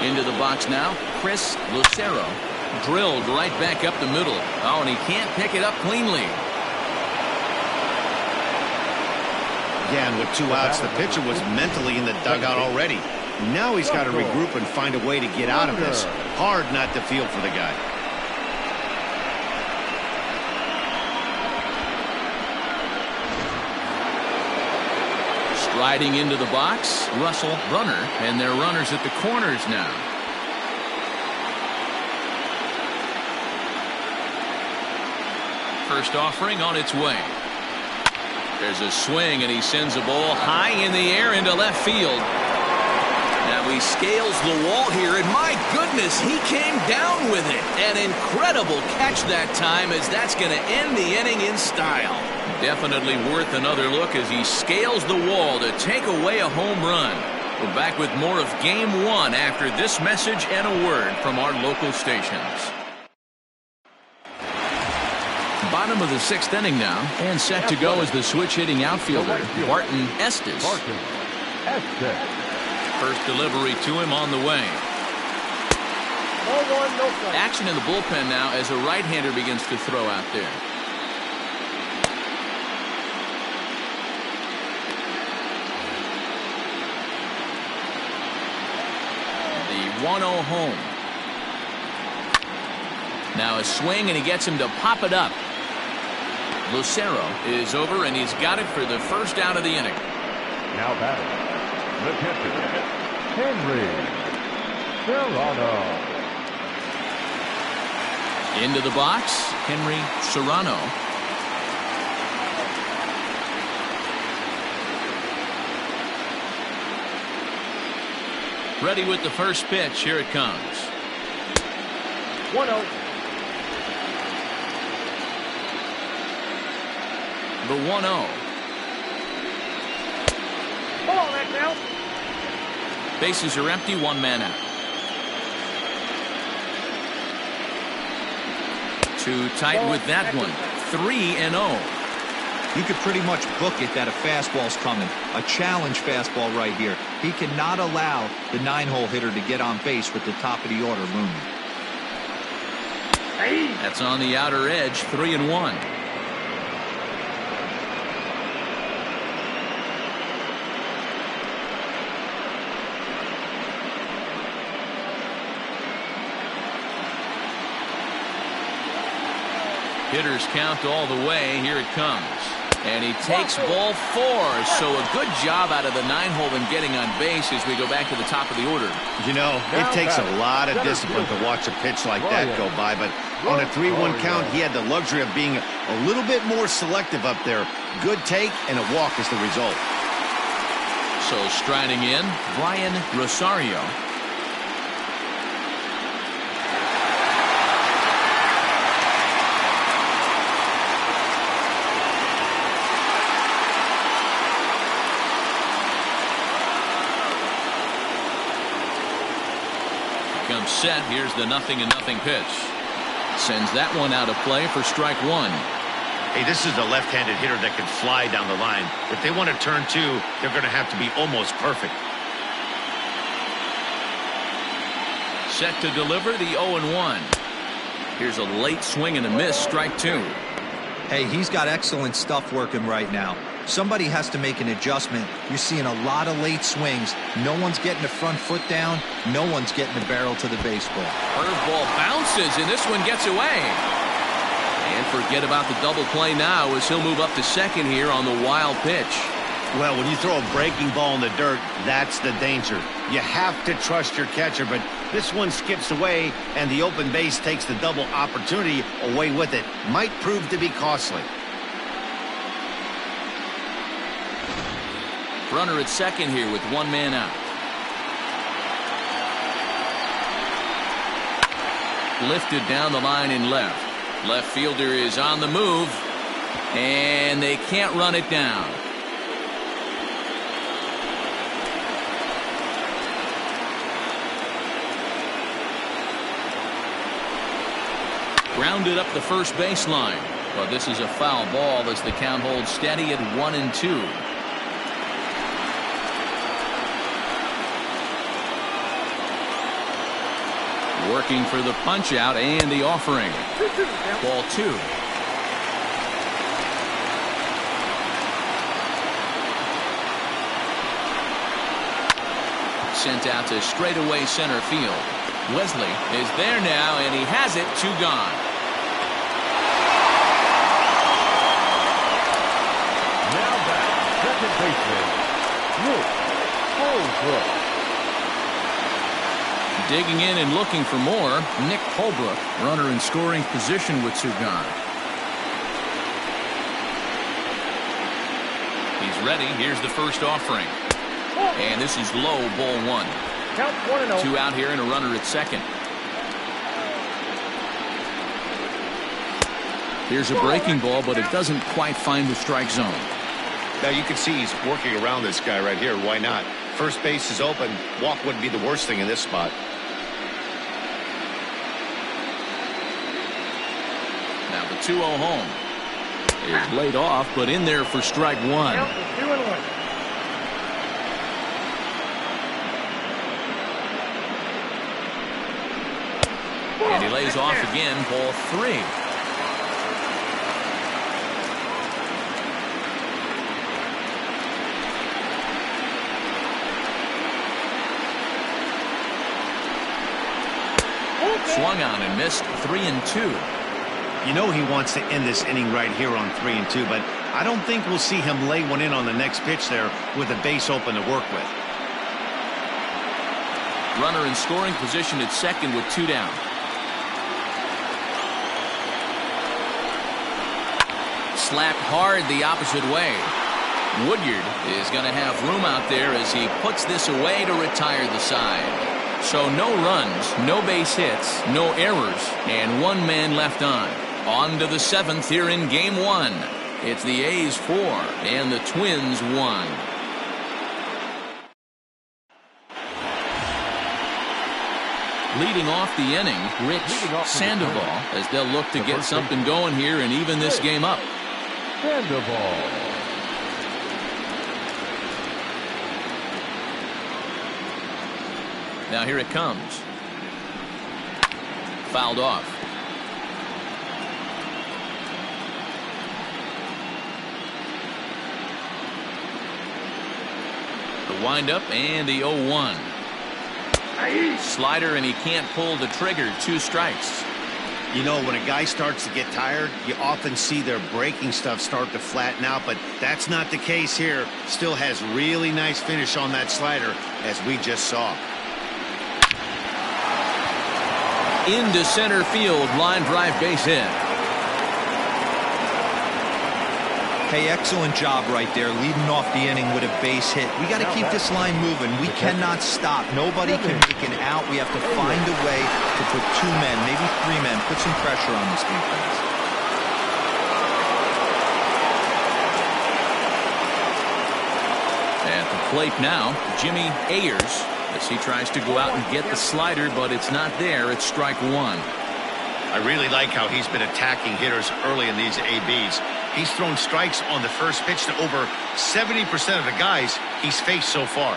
Into the box now, Chris Lucero. Drilled right back up the middle. Oh, and he can't pick it up cleanly. Yeah, and with 2 outs, the pitcher was mentally in the dugout already. Now he's got to regroup and find a way to get out of this. Hard not to feel for the guy. Striding into the box, Russell Runner, and they're runners at the corners now. First offering on its way. There's a swing, and he sends a ball high in the air into left field. Now he scales the wall here, and my goodness, he came down with it. An incredible catch that time, as that's going to end the inning in style. Definitely worth another look as he scales the wall to take away a home run. We're back with more of Game 1 after this message and a word from our local stations. Bottom of the 6th inning now, and set to go is the switch-hitting outfielder, Barton Estes. First delivery to him on the way. Action in the bullpen now as a right-hander begins to throw out there. 1-0 home. Now a swing, and he gets him to pop it up. Lucero is over, and he's got it for the first out of the inning. Now batting, the catcher, Henry Serrano. Into the box, Henry Serrano. Ready with the first pitch. Here it comes. 1-0. The 1-0. Ball back now. Bases are empty, one man out. Too tight with that one. 3-0. You could pretty much book it that a fastball's coming. A challenge fastball right here. He cannot allow the 9-hole hitter to get on base with the top of the order looming. That's on the outer edge. 3-1. Hitters count all the way. Here it comes. And he takes ball 4. So a good job out of the 9-hole in getting on base as we go back to the top of the order. You know, it takes a lot of discipline to watch a pitch like that go by, but on a 3-1 count, he had the luxury of being a little bit more selective up there. Good take, and a walk is the result. So striding in, Brian Rosario. Comes set. Here's the 0-0 pitch. Sends that one out of play for strike 1. Hey, this is a left-handed hitter that can fly down the line. If they want to turn 2, they're going to have to be almost perfect. Set to deliver the 0-1. Here's a late swing and a miss. Strike 2. Hey, he's got excellent stuff working right now. Somebody has to make an adjustment. You're seeing a lot of late swings. No one's getting the front foot down. No one's getting the barrel to the baseball. Curveball bounces, and this one gets away. And forget about the double play now as he'll move up to second here on the wild pitch. Well, when you throw a breaking ball in the dirt, that's the danger. You have to trust your catcher, but this one skips away, and the open base takes the double opportunity away with it. Might prove to be costly. Runner at second here with one man out. Lifted down the line in left. Left fielder is on the move, and they can't run it down. Grounded up the first baseline, but this is a foul ball as the count holds steady at 1-2. Working for the punch out and the offering. Ball 2. Sent out to straightaway center field. Wesley is there now, and he has it. 2 gone. Now back, second baseman, Nick Holbrook. Digging in and looking for more, Nick Holbrook, runner in scoring position with 2 gone. He's ready. Here's the first offering. And this is low, ball 1. Count 1-0. 2 out here and a runner at second. Here's a breaking ball, but it doesn't quite find the strike zone. Now you can see he's working around this guy right here. Why not? First base is open. Walk wouldn't be the worst thing in this spot. Now the 2-0 home is laid off, but in there for strike 1. Count 2-1. And he lays off again, ball 3. Swung on and missed 3-2. You know he wants to end this inning right here on 3-2, but I don't think we'll see him lay one in on the next pitch there with a base open to work with. Runner in scoring position at second with 2 down. Slapped hard the opposite way. Woodyard is going to have room out there as he puts this away to retire the side. So no runs, no base hits, no errors, and 1 man left on. On to the 7th here in Game 1. It's the A's 4 and the Twins 1. Leading off the inning, Rich Sandoval, as they'll look to get something going here and even this game up. Sandoval. Now here it comes. Fouled off. The windup and the 0-1. Slider, and he can't pull the trigger. 2 strikes. You know, when a guy starts to get tired, you often see their breaking stuff start to flatten out, but that's not the case here. Still has really nice finish on that slider, as we just saw. Into center field, line drive base hit. Hey, excellent job right there, leading off the inning with a base hit. We got to keep this line moving. We cannot stop. Nobody can make an out. We have to find a way to put 2 men, maybe 3 men, put some pressure on this defense. At the plate now, Jimmy Ayers, as he tries to go out and get the slider, but it's not there. It's strike 1. I really like how he's been attacking hitters early in these ABs. He's thrown strikes on the first pitch to over 70% of the guys he's faced so far.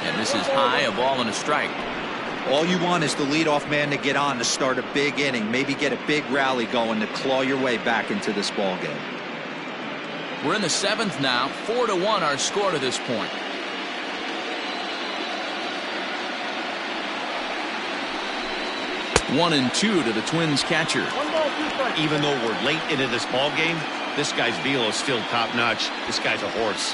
And this is high, a ball and a strike. All you want is the leadoff man to get on to start a big inning, maybe get a big rally going to claw your way back into this ball game. We're in the 7th now. 4-1 our score to this point. One and 2 to the Twins catcher. Even though we're late into this ball game, this guy's velo is still top notch. This guy's a horse.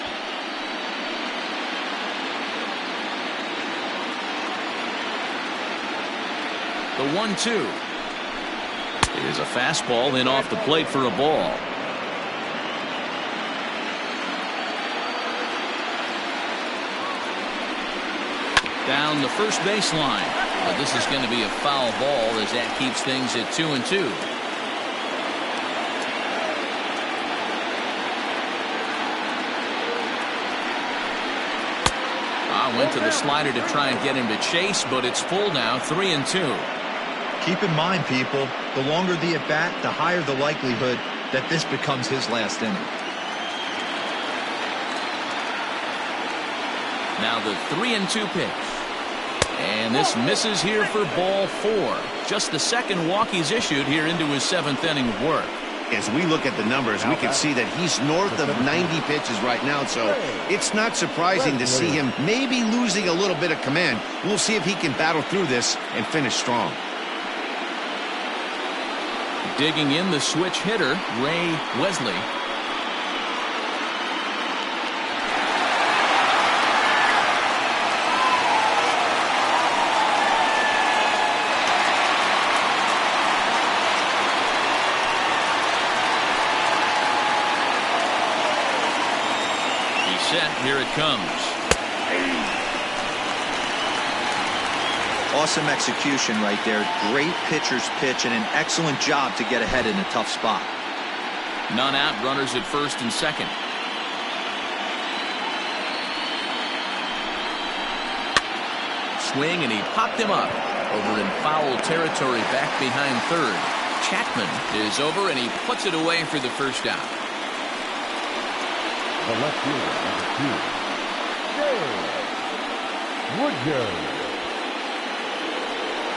The 1-2 is a fastball in off the plate for a ball. Down the first baseline. But this is going to be a foul ball as that keeps things at 2-2. Went to the slider to try and get him to chase, but it's full now. 3-2. Keep in mind, people, the longer the at bat, the higher the likelihood that this becomes his last inning. Now the 3-2 pitch. And this misses here for ball 4. Just the second walk he's issued here into his 7th inning of work. As we look at the numbers, we can see that he's north of 90 pitches right now, so it's not surprising to see him maybe losing a little bit of command. We'll see if he can battle through this and finish strong. Digging in the switch hitter, Ray Wesley. Here it comes. Awesome execution right there. Great pitcher's pitch and an excellent job to get ahead in a tough spot. None out, runners at first and second. Swing, and he popped him up over in foul territory back behind third. Chapman is over, and he puts it away for the first out. The left fielder, number 2, Woodyard.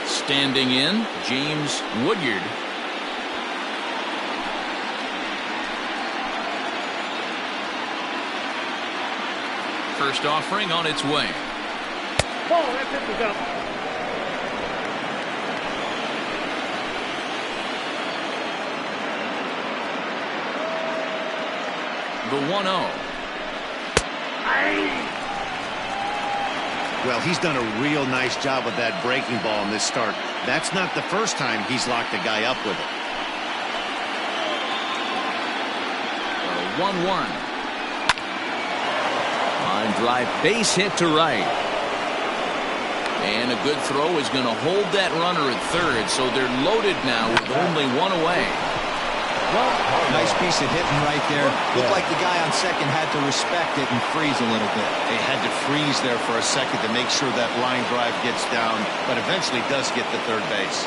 Standing in, James Woodyard. First offering on its way. Ball, that pitch is up. The 1-0. Well, he's done a real nice job with that breaking ball in this start. That's not the first time he's locked a guy up with it. 1-1. Line drive, base hit to right. And a good throw is going to hold that runner at third, so they're loaded now with only one away. Nice piece of hitting right there. Looked like the guy on second had to respect it and freeze a little bit. They had to freeze there for a second to make sure that line drive gets down, but eventually does get to third base.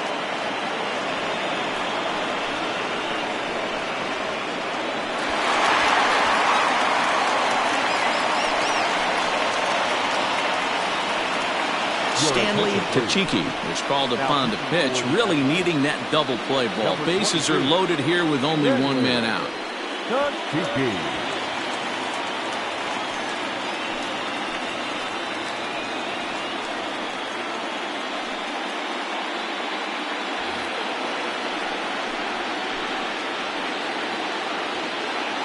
Stanley Tachiki is called upon to pitch, really needing that double play ball. Bases are loaded here with only one man out. Tachiki.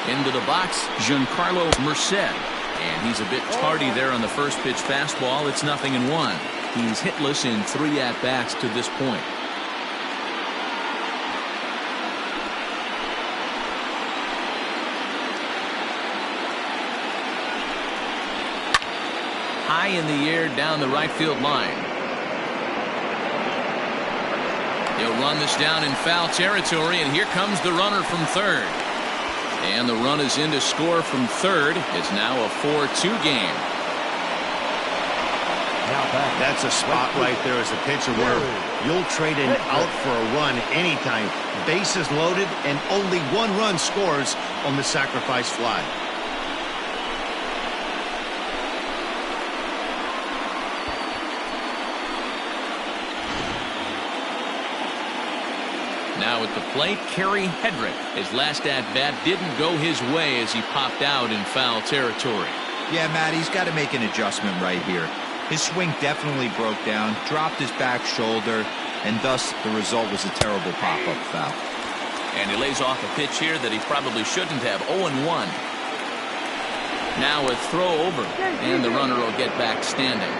Into the box, Giancarlo Merced. And he's a bit tardy there on the first pitch fastball. It's 0-1. He's hitless in 3 at-bats to this point. High in the air down the right field line. He'll run this down in foul territory, and here comes the runner from third. And the run is in to score from third. It's now a 4-2 game. That's a spot right there as a pitcher where you'll trade an out for a run anytime. Bases loaded and only one run scores on the sacrifice fly. Now at the plate, Kerry Hedrick. His last at-bat didn't go his way as he popped out in foul territory. Yeah, Matt, he's got to make an adjustment right here. His swing definitely broke down, dropped his back shoulder, and thus the result was a terrible pop-up foul. And he lays off a pitch here that he probably shouldn't have. 0-1. Now a throw over, and the runner will get back standing.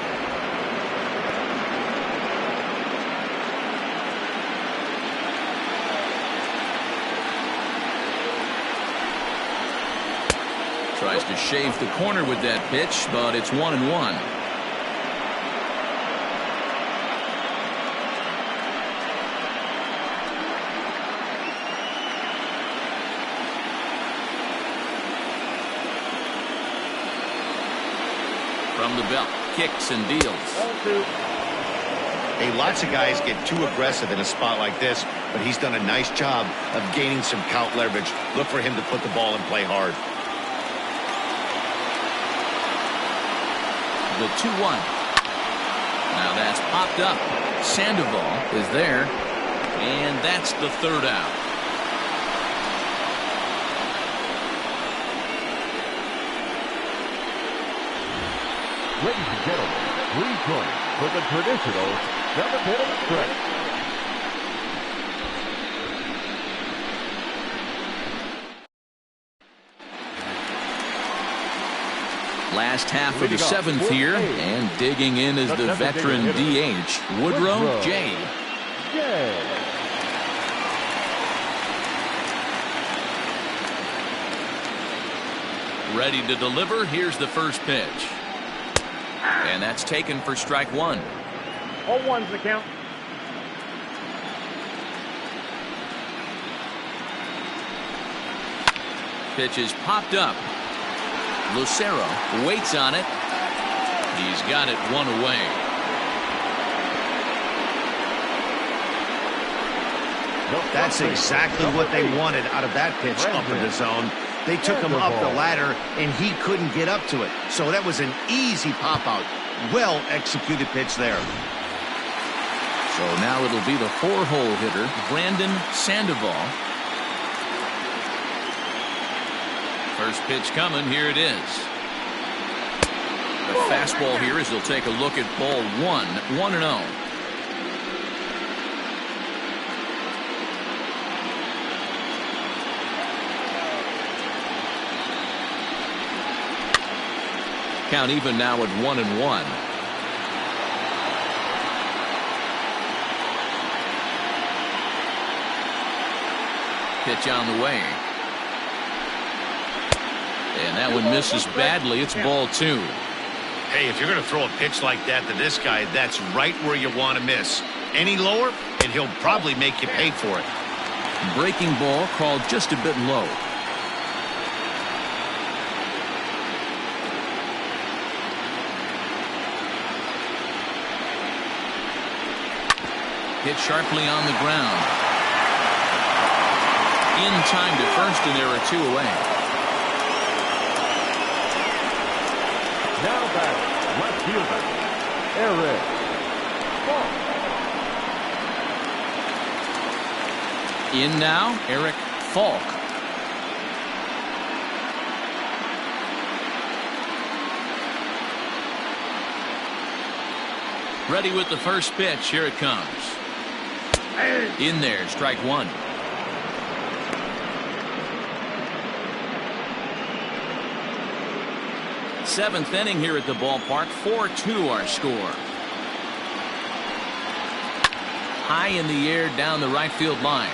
Tries to shave the corner with that pitch, but it's 1-1. From the belt, kicks and deals. Hey, lots of guys get too aggressive in a spot like this, but he's done a nice job of gaining some count leverage. Look for him to put the ball in play hard. The 2-1. Now that's popped up. Sandoval is there, and that's the third out. Ladies and gentlemen, please join for the traditional 7th-inning stretch. Last half of the 7th here, and digging in is the veteran DH, Woodrow J. Ready to deliver. Here's the first pitch. And that's taken for strike one. 0-1's the count. Pitch is popped up. Lucero waits on it. He's got it one away. That's exactly what they wanted out of that pitch up in the zone. They took him up the ladder, and he couldn't get up to it. So that was an easy pop-out. Well-executed pitch there. So now it'll be the 4-hole hitter, Brandon Sandoval. First pitch coming. Here it is. The fastball here as he'll take a look at ball 1, 1-0. Count even now at 1-1. Pitch on the way. And that one misses badly. It's ball 2. Hey, if you're going to throw a pitch like that to this guy, that's right where you want to miss. Any lower, and he'll probably make you pay for it. Breaking ball called just a bit low. Hit sharply on the ground. In time to first, and there are 2 away. Now back, left fielder, Eric Falk. In now, Eric Falk. Ready with the first pitch. Here it comes. In there, strike 1. Seventh inning here at the ballpark. 4-2 our score. High in the air down the right field line.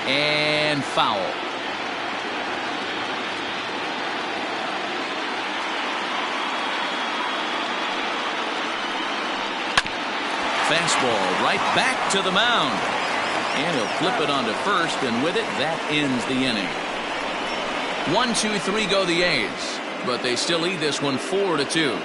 And foul. Fastball right back to the mound. And he'll flip it onto first, and with it, that ends the inning. 1, 2, 3 go the A's, but they still lead this one 4-2.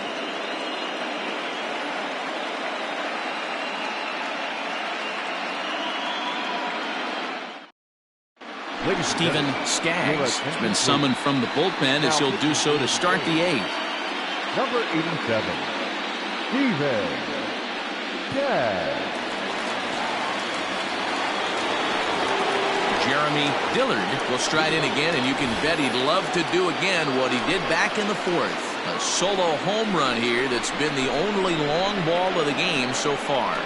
Stephen Skaggs has been summoned from the bullpen as he'll do so to start the 8th. Number 87, Stephen Skaggs. Jeremy Dillard will stride in again, and you can bet he'd love to do again what he did back in the 4th. A solo home run here that's been the only long ball of the game so far.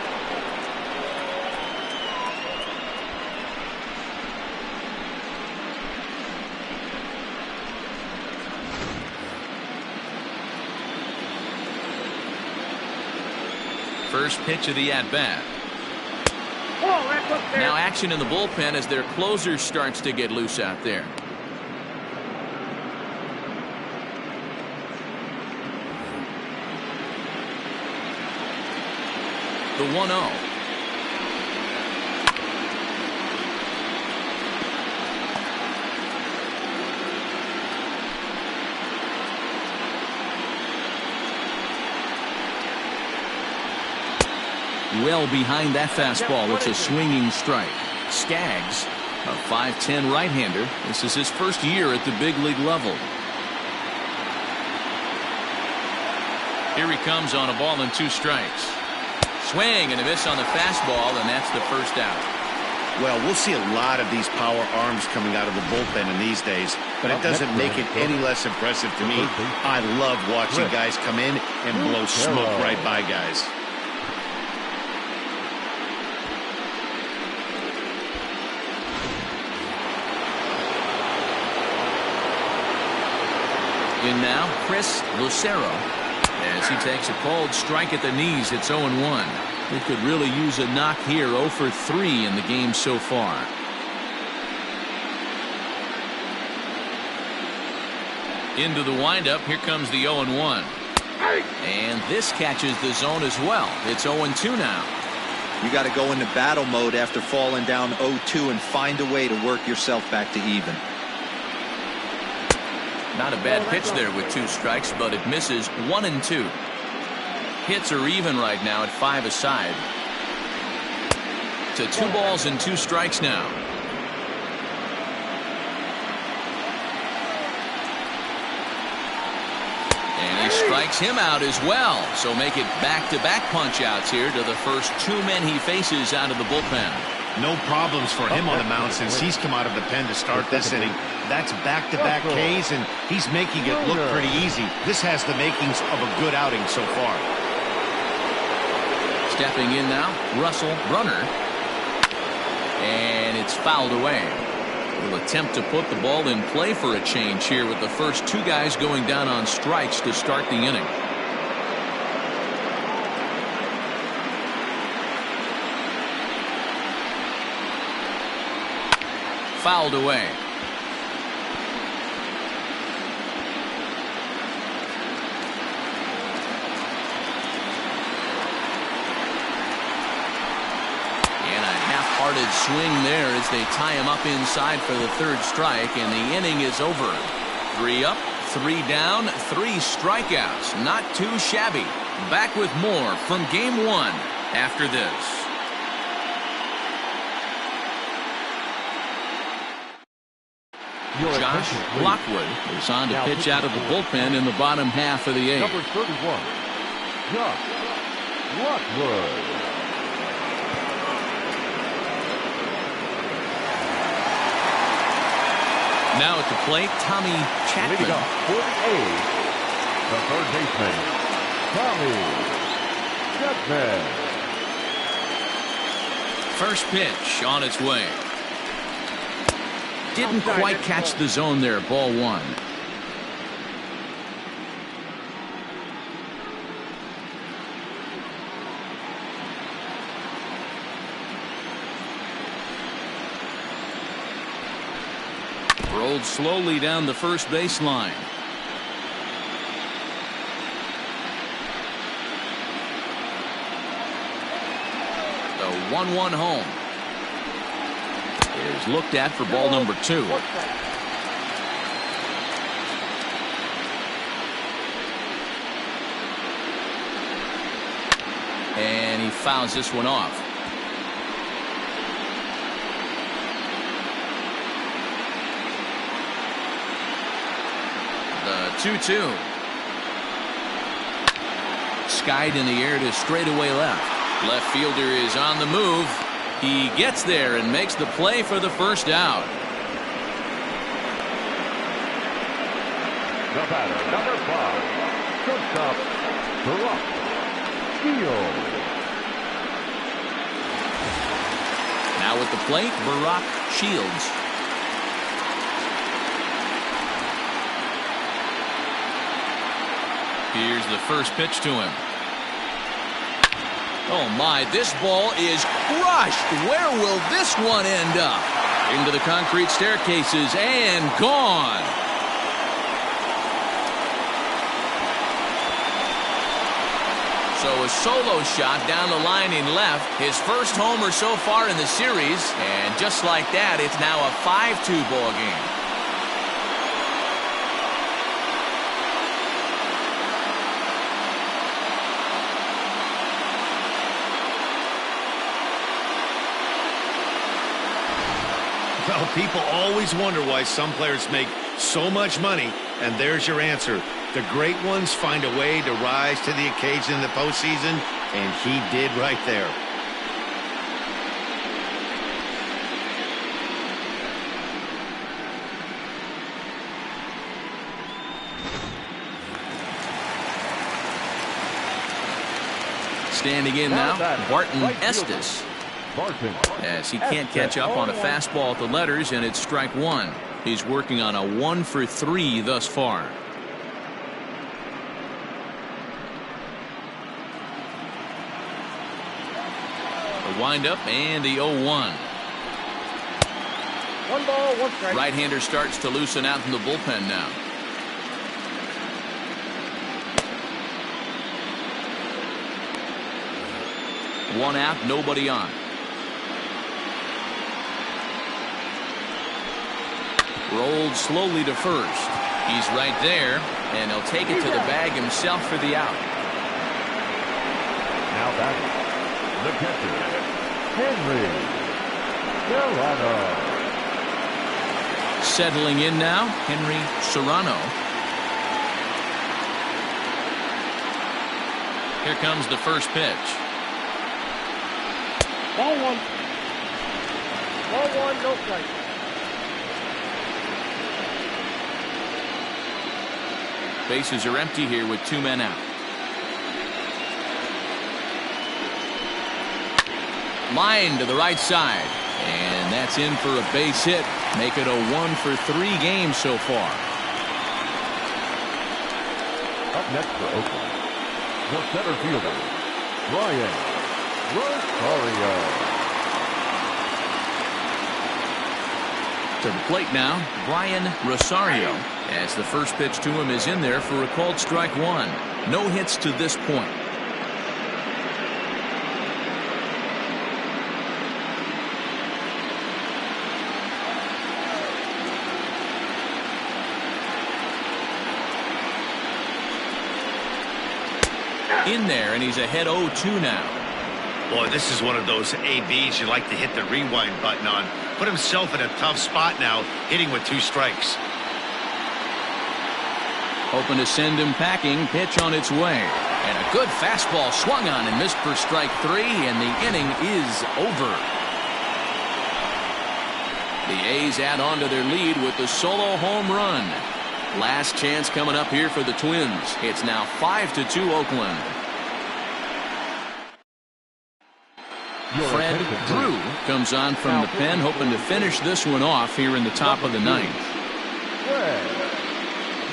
First pitch of the at-bat. Now action in the bullpen as their closer starts to get loose out there. The 1-0. Well behind that fastball. It's a swinging strike. Skaggs, a 5'10" right-hander. This is his first year at the big league level. Here he comes on a ball and 2 strikes. Swing and a miss on the fastball, and that's the first out. Well, we'll see a lot of these power arms coming out of the bullpen in these days, but it doesn't make it any less impressive to me. I love watching guys come in and blow smoke right by guys. In now, Chris Lucero. As he takes a cold strike at the knees, it's 0-1. He could really use a knock here. 0 for 3 in the game so far. Into the windup. Here comes the 0-1. And this catches the zone as well. It's 0-2 now. You got to go into battle mode after falling down 0-2 and find a way to work yourself back to even. Not a bad pitch there with 2 strikes, but it misses. 1-2. Hits are even right now at 5 aside. To 2 balls and 2 strikes now. And he strikes him out as well. So make it back-to-back punch outs here to the first 2 men he faces out of the bullpen. No problems for him on the mound since he's come out of the pen to start this inning. That's back-to-back Ks, and he's making it look pretty easy. This has the makings of a good outing so far. Stepping in now, Russell Brunner. And it's fouled away. Will attempt to put the ball in play for a change here with the first two guys going down on strikes to start the inning. Fouled away. Hearted swing there as they tie him up inside for the third strike, and the inning is over. 3 up, 3 down, 3 strikeouts. Not too shabby. Back with more from game 1 after this. Josh Lockwood is on to pitch out of the bullpen in the bottom half of the 8th. Number 31, Josh Lockwood. Now at the plate, Tommy Chapman. Leading off for the A's, the third baseman, Tommy Chapman. First pitch on its way. Didn't quite catch the zone there. Ball 1. Rolled slowly down the first baseline. The 1-1 home is looked at for ball number 2. And he fouls this one off. The 2-2. Skied in the air to straightaway left. Left fielder is on the move. He gets there and makes the play for the first out. The batter, number 5, shortstop, Brock Shields. Now at the plate, Brock Shields. Here's the first pitch to him. Oh my, this ball is crushed. Where will this one end up? Into the concrete staircases and gone. So a solo shot down the line in left. His first homer so far in the series. And just like that, it's now a 5-2 ball game. Well, people always wonder why some players make so much money, and there's your answer. The great ones find a way to rise to the occasion in the postseason, and he did right there. Standing in now, Barton Estes. As he can't catch up on a fastball at the letters, and it's strike 1. He's working on a 1 for 3 thus far. The windup and the 0-1. 1 ball, 1 strike. Right-hander starts to loosen out from the bullpen now. One out, nobody on. Rolled slowly to first. He's right there, and he'll take it to the bag himself for the out. Now batting, the catcher, Henry Serrano. Settling in now, Henry Serrano. Here comes the first pitch. Ball 1. Ball one, no strike. Bases are empty here with 2 men out. Line to the right side. And that's in for a base hit. Make it a 1-for-3 game so far. Up next for Oakland, the center fielder, Brian Rosario. To the plate now, Brian Rosario, as the first pitch to him is in there for a called strike 1. No hits to this point. In there, and he's ahead 0-2 now. Boy, this is one of those ABs you like to hit the rewind button on. Put himself in a tough spot now, hitting with 2 strikes. Hoping to send him packing. Pitch on its way. And a good fastball swung on and missed for strike 3, and the inning is over. The A's add on to their lead with the solo home run. Last chance coming up here for the Twins. It's now 5-2 Oakland. Fred Drew comes on from the pen, hoping to finish this one off here in the top of the 9th. Fred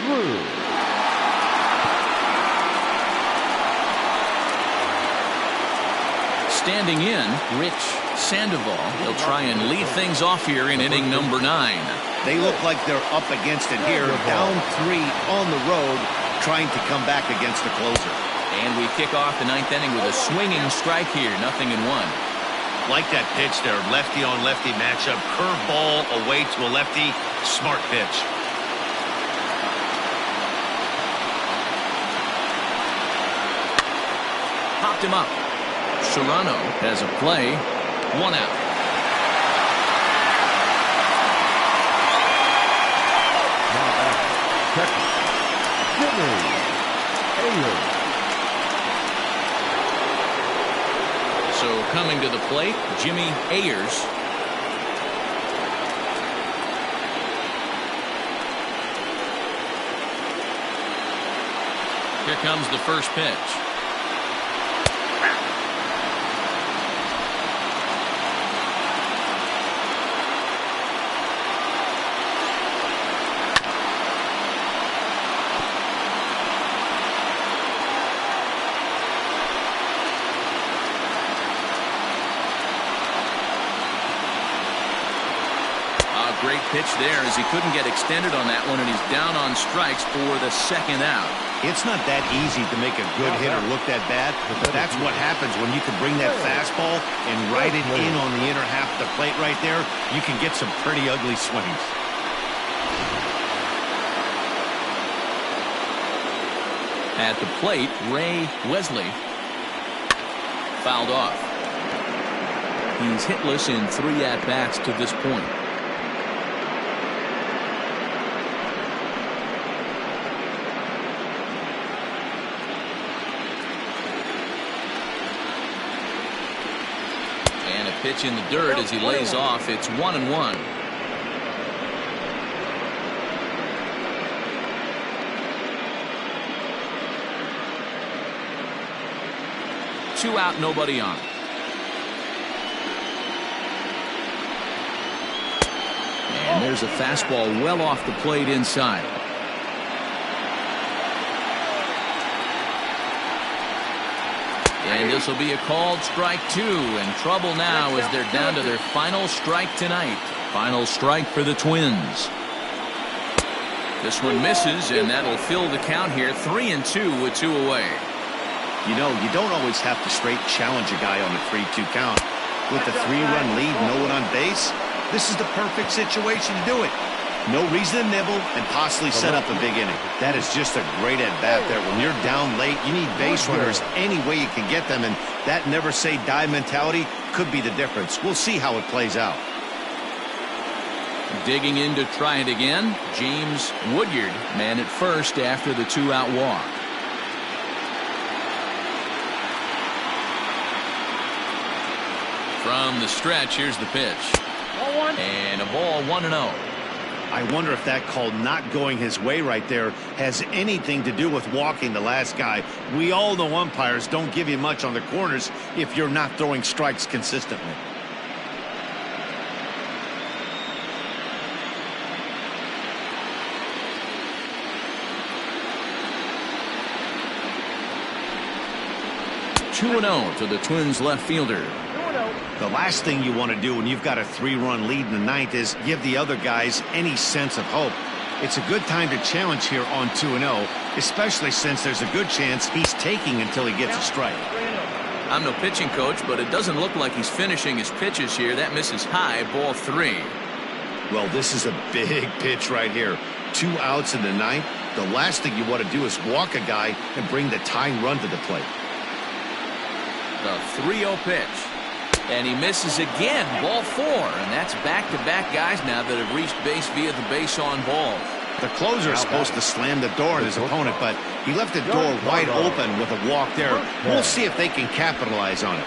Drew. Standing in, Rich Sandoval. He'll try and lead things off here in inning number 9. They look like they're up against it here, down 3 on the road, trying to come back against the closer. And we kick off the 9th inning with a swinging strike here, 0-1. Like that pitch there, lefty on lefty matchup, curveball away to a lefty, smart pitch. Popped him up. Serrano has a play, 1 out. Now back, second, Jimmy Ayers. So coming to the plate, Jimmy Ayers. Here comes the first pitch. Great pitch there as he couldn't get extended on that one, and he's down on strikes for the 2nd out. It's not that easy to make a good hitter look that bad, but that's what happens when you can bring that fastball and ride it in on the inner half of the plate right there. You can get some pretty ugly swings. At the plate, Ray Wesley fouled off. He's hitless in 3 at-bats to this point. Pitch in the dirt as he lays off. It's 1-1. Two out, nobody on. And there's a fastball well off the plate inside. And this will be a called strike 2, and trouble now as they're down to their final strike tonight. Final strike for the Twins. This one misses, and that'll fill the count here. 3-2 with 2 away. You know, you don't always have to straight challenge a guy on a 3-2 count. With the 3-run lead, no one on base, this is the perfect situation to do it. No reason to nibble and possibly set up a big inning. That is just a great at-bat there. When you're down late, you need base runners any way you can get them, and that never-say-die mentality could be the difference. We'll see how it plays out. Digging in to try it again, James Woodyard, man at first after the 2-out walk. From the stretch, here's the pitch. 1-1. And a ball 1-0. I wonder if that call not going his way right there has anything to do with walking the last guy. We all know umpires don't give you much on the corners if you're not throwing strikes consistently. Two 2-0 to the Twins left fielder. 2-0. The last thing you want to do when you've got a 3-run lead in the ninth is give the other guys any sense of hope. It's a good time to challenge here on 2-0, especially since there's a good chance he's taking until he gets a strike. 3-0. I'm no pitching coach, but it doesn't look like he's finishing his pitches here. That misses high, ball 3. Well, this is a big pitch right here. 2 outs in the ninth. The last thing you want to do is walk a guy and bring the tying run to the plate. The 3-0 pitch. And he misses again, ball 4. And that's back-to-back guys now that have reached base via the base on balls. The closer is supposed to slam the door on his opponent, but he left the door wide open with a walk there. We'll see if they can capitalize on it.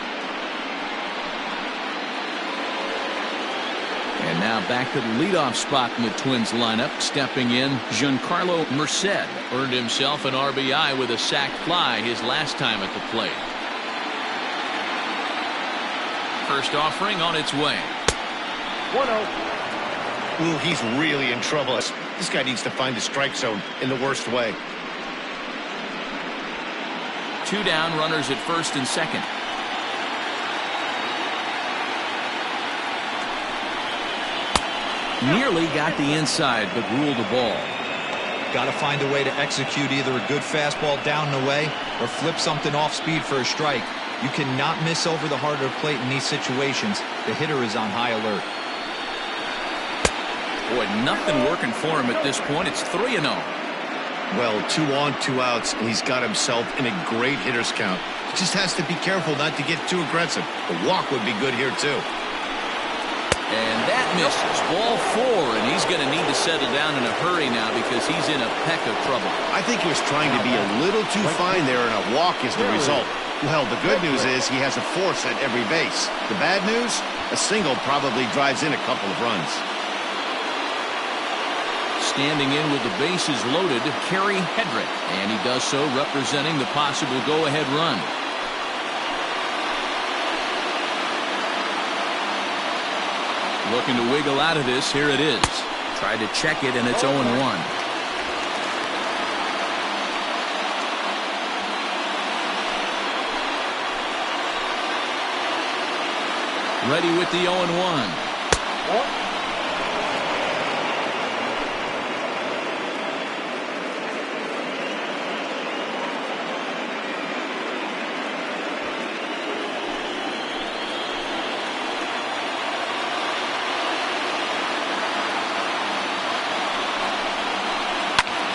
And now back to the leadoff spot in the Twins lineup. Stepping in, Giancarlo Merced earned himself an RBI with a sac fly his last time at the plate. First offering on its way. 1-0. Ooh, he's really in trouble. This guy needs to find the strike zone in the worst way. 2 down, runners at first and second. Nearly got the inside, but ruled the ball. Got to find a way to execute either a good fastball down and away or flip something off speed for a strike. You cannot miss over the heart of the plate in these situations. The hitter is on high alert. Boy, nothing working for him at this point. It's 3-0. Well, 2 on, 2 outs, and he's got himself in a great hitter's count. He just has to be careful not to get too aggressive. The walk would be good here, too. And that misses. Ball 4, and he's going to need to settle down in a hurry now because he's in a peck of trouble. I think he was trying to be a little too fine there, and a walk is the result. Well, the good news is he has a force at every base. The bad news? A single probably drives in a couple of runs. Standing in with the bases loaded, Kerry Hedrick, and he does so representing the possible go-ahead run. Looking to wiggle out of this. Here it is. Tried to check it, and it's 0-1. Ready with the 0-1.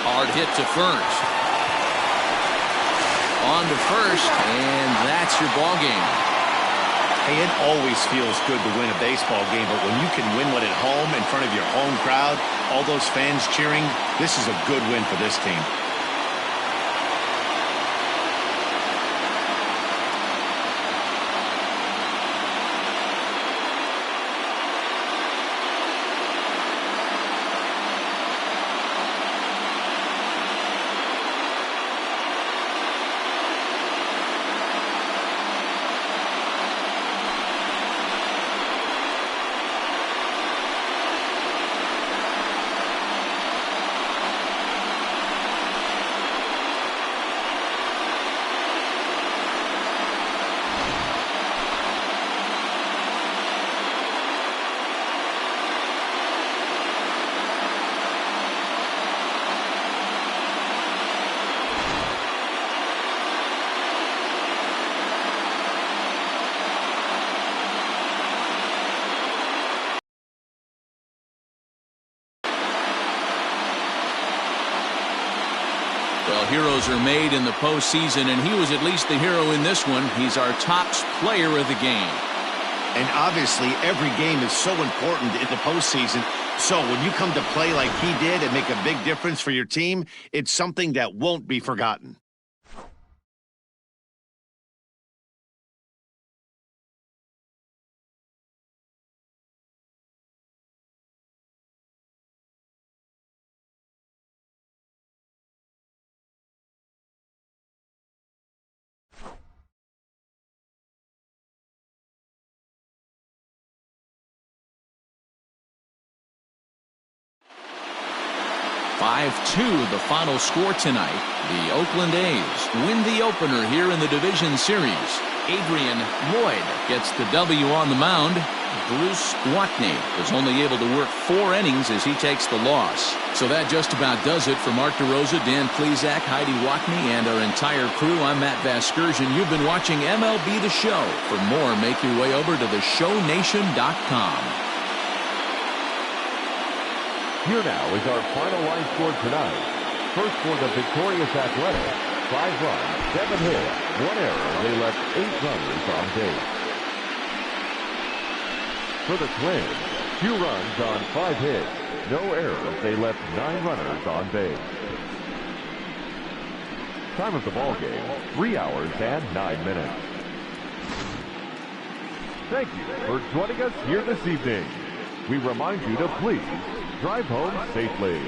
Hard hit to first. On to first, and that's your ball game. Hey, it always feels good to win a baseball game, but when you can win one at home in front of your home crowd, all those fans cheering, this is a good win for this team. Well, heroes are made in the postseason, and he was at least the hero in this one. He's our top player of the game. And obviously, every game is so important in the postseason. So when you come to play like he did and make a big difference for your team, it's something that won't be forgotten. 5-2 the final score tonight. The Oakland A's win the opener here in the division series. Adrian Lloyd gets the W on the mound. Bruce Watney was only able to work 4 innings as he takes the loss. So that just about does it for Mark DeRosa, Dan Plesac, Heidi Watney, and our entire crew. I'm Matt Vasgersian. You've been watching MLB The Show. For more, make your way over to theshownation.com. Here now is our final line score tonight. First for the victorious Athletics, 5 runs, 7 hits, 1 error. They left 8 runners on base. For the Twins, 2 runs on 5 hits, no errors. They left 9 runners on base. Time of the ball game, 3 hours and 9 minutes. Thank you for joining us here this evening. We remind you to please drive home safely.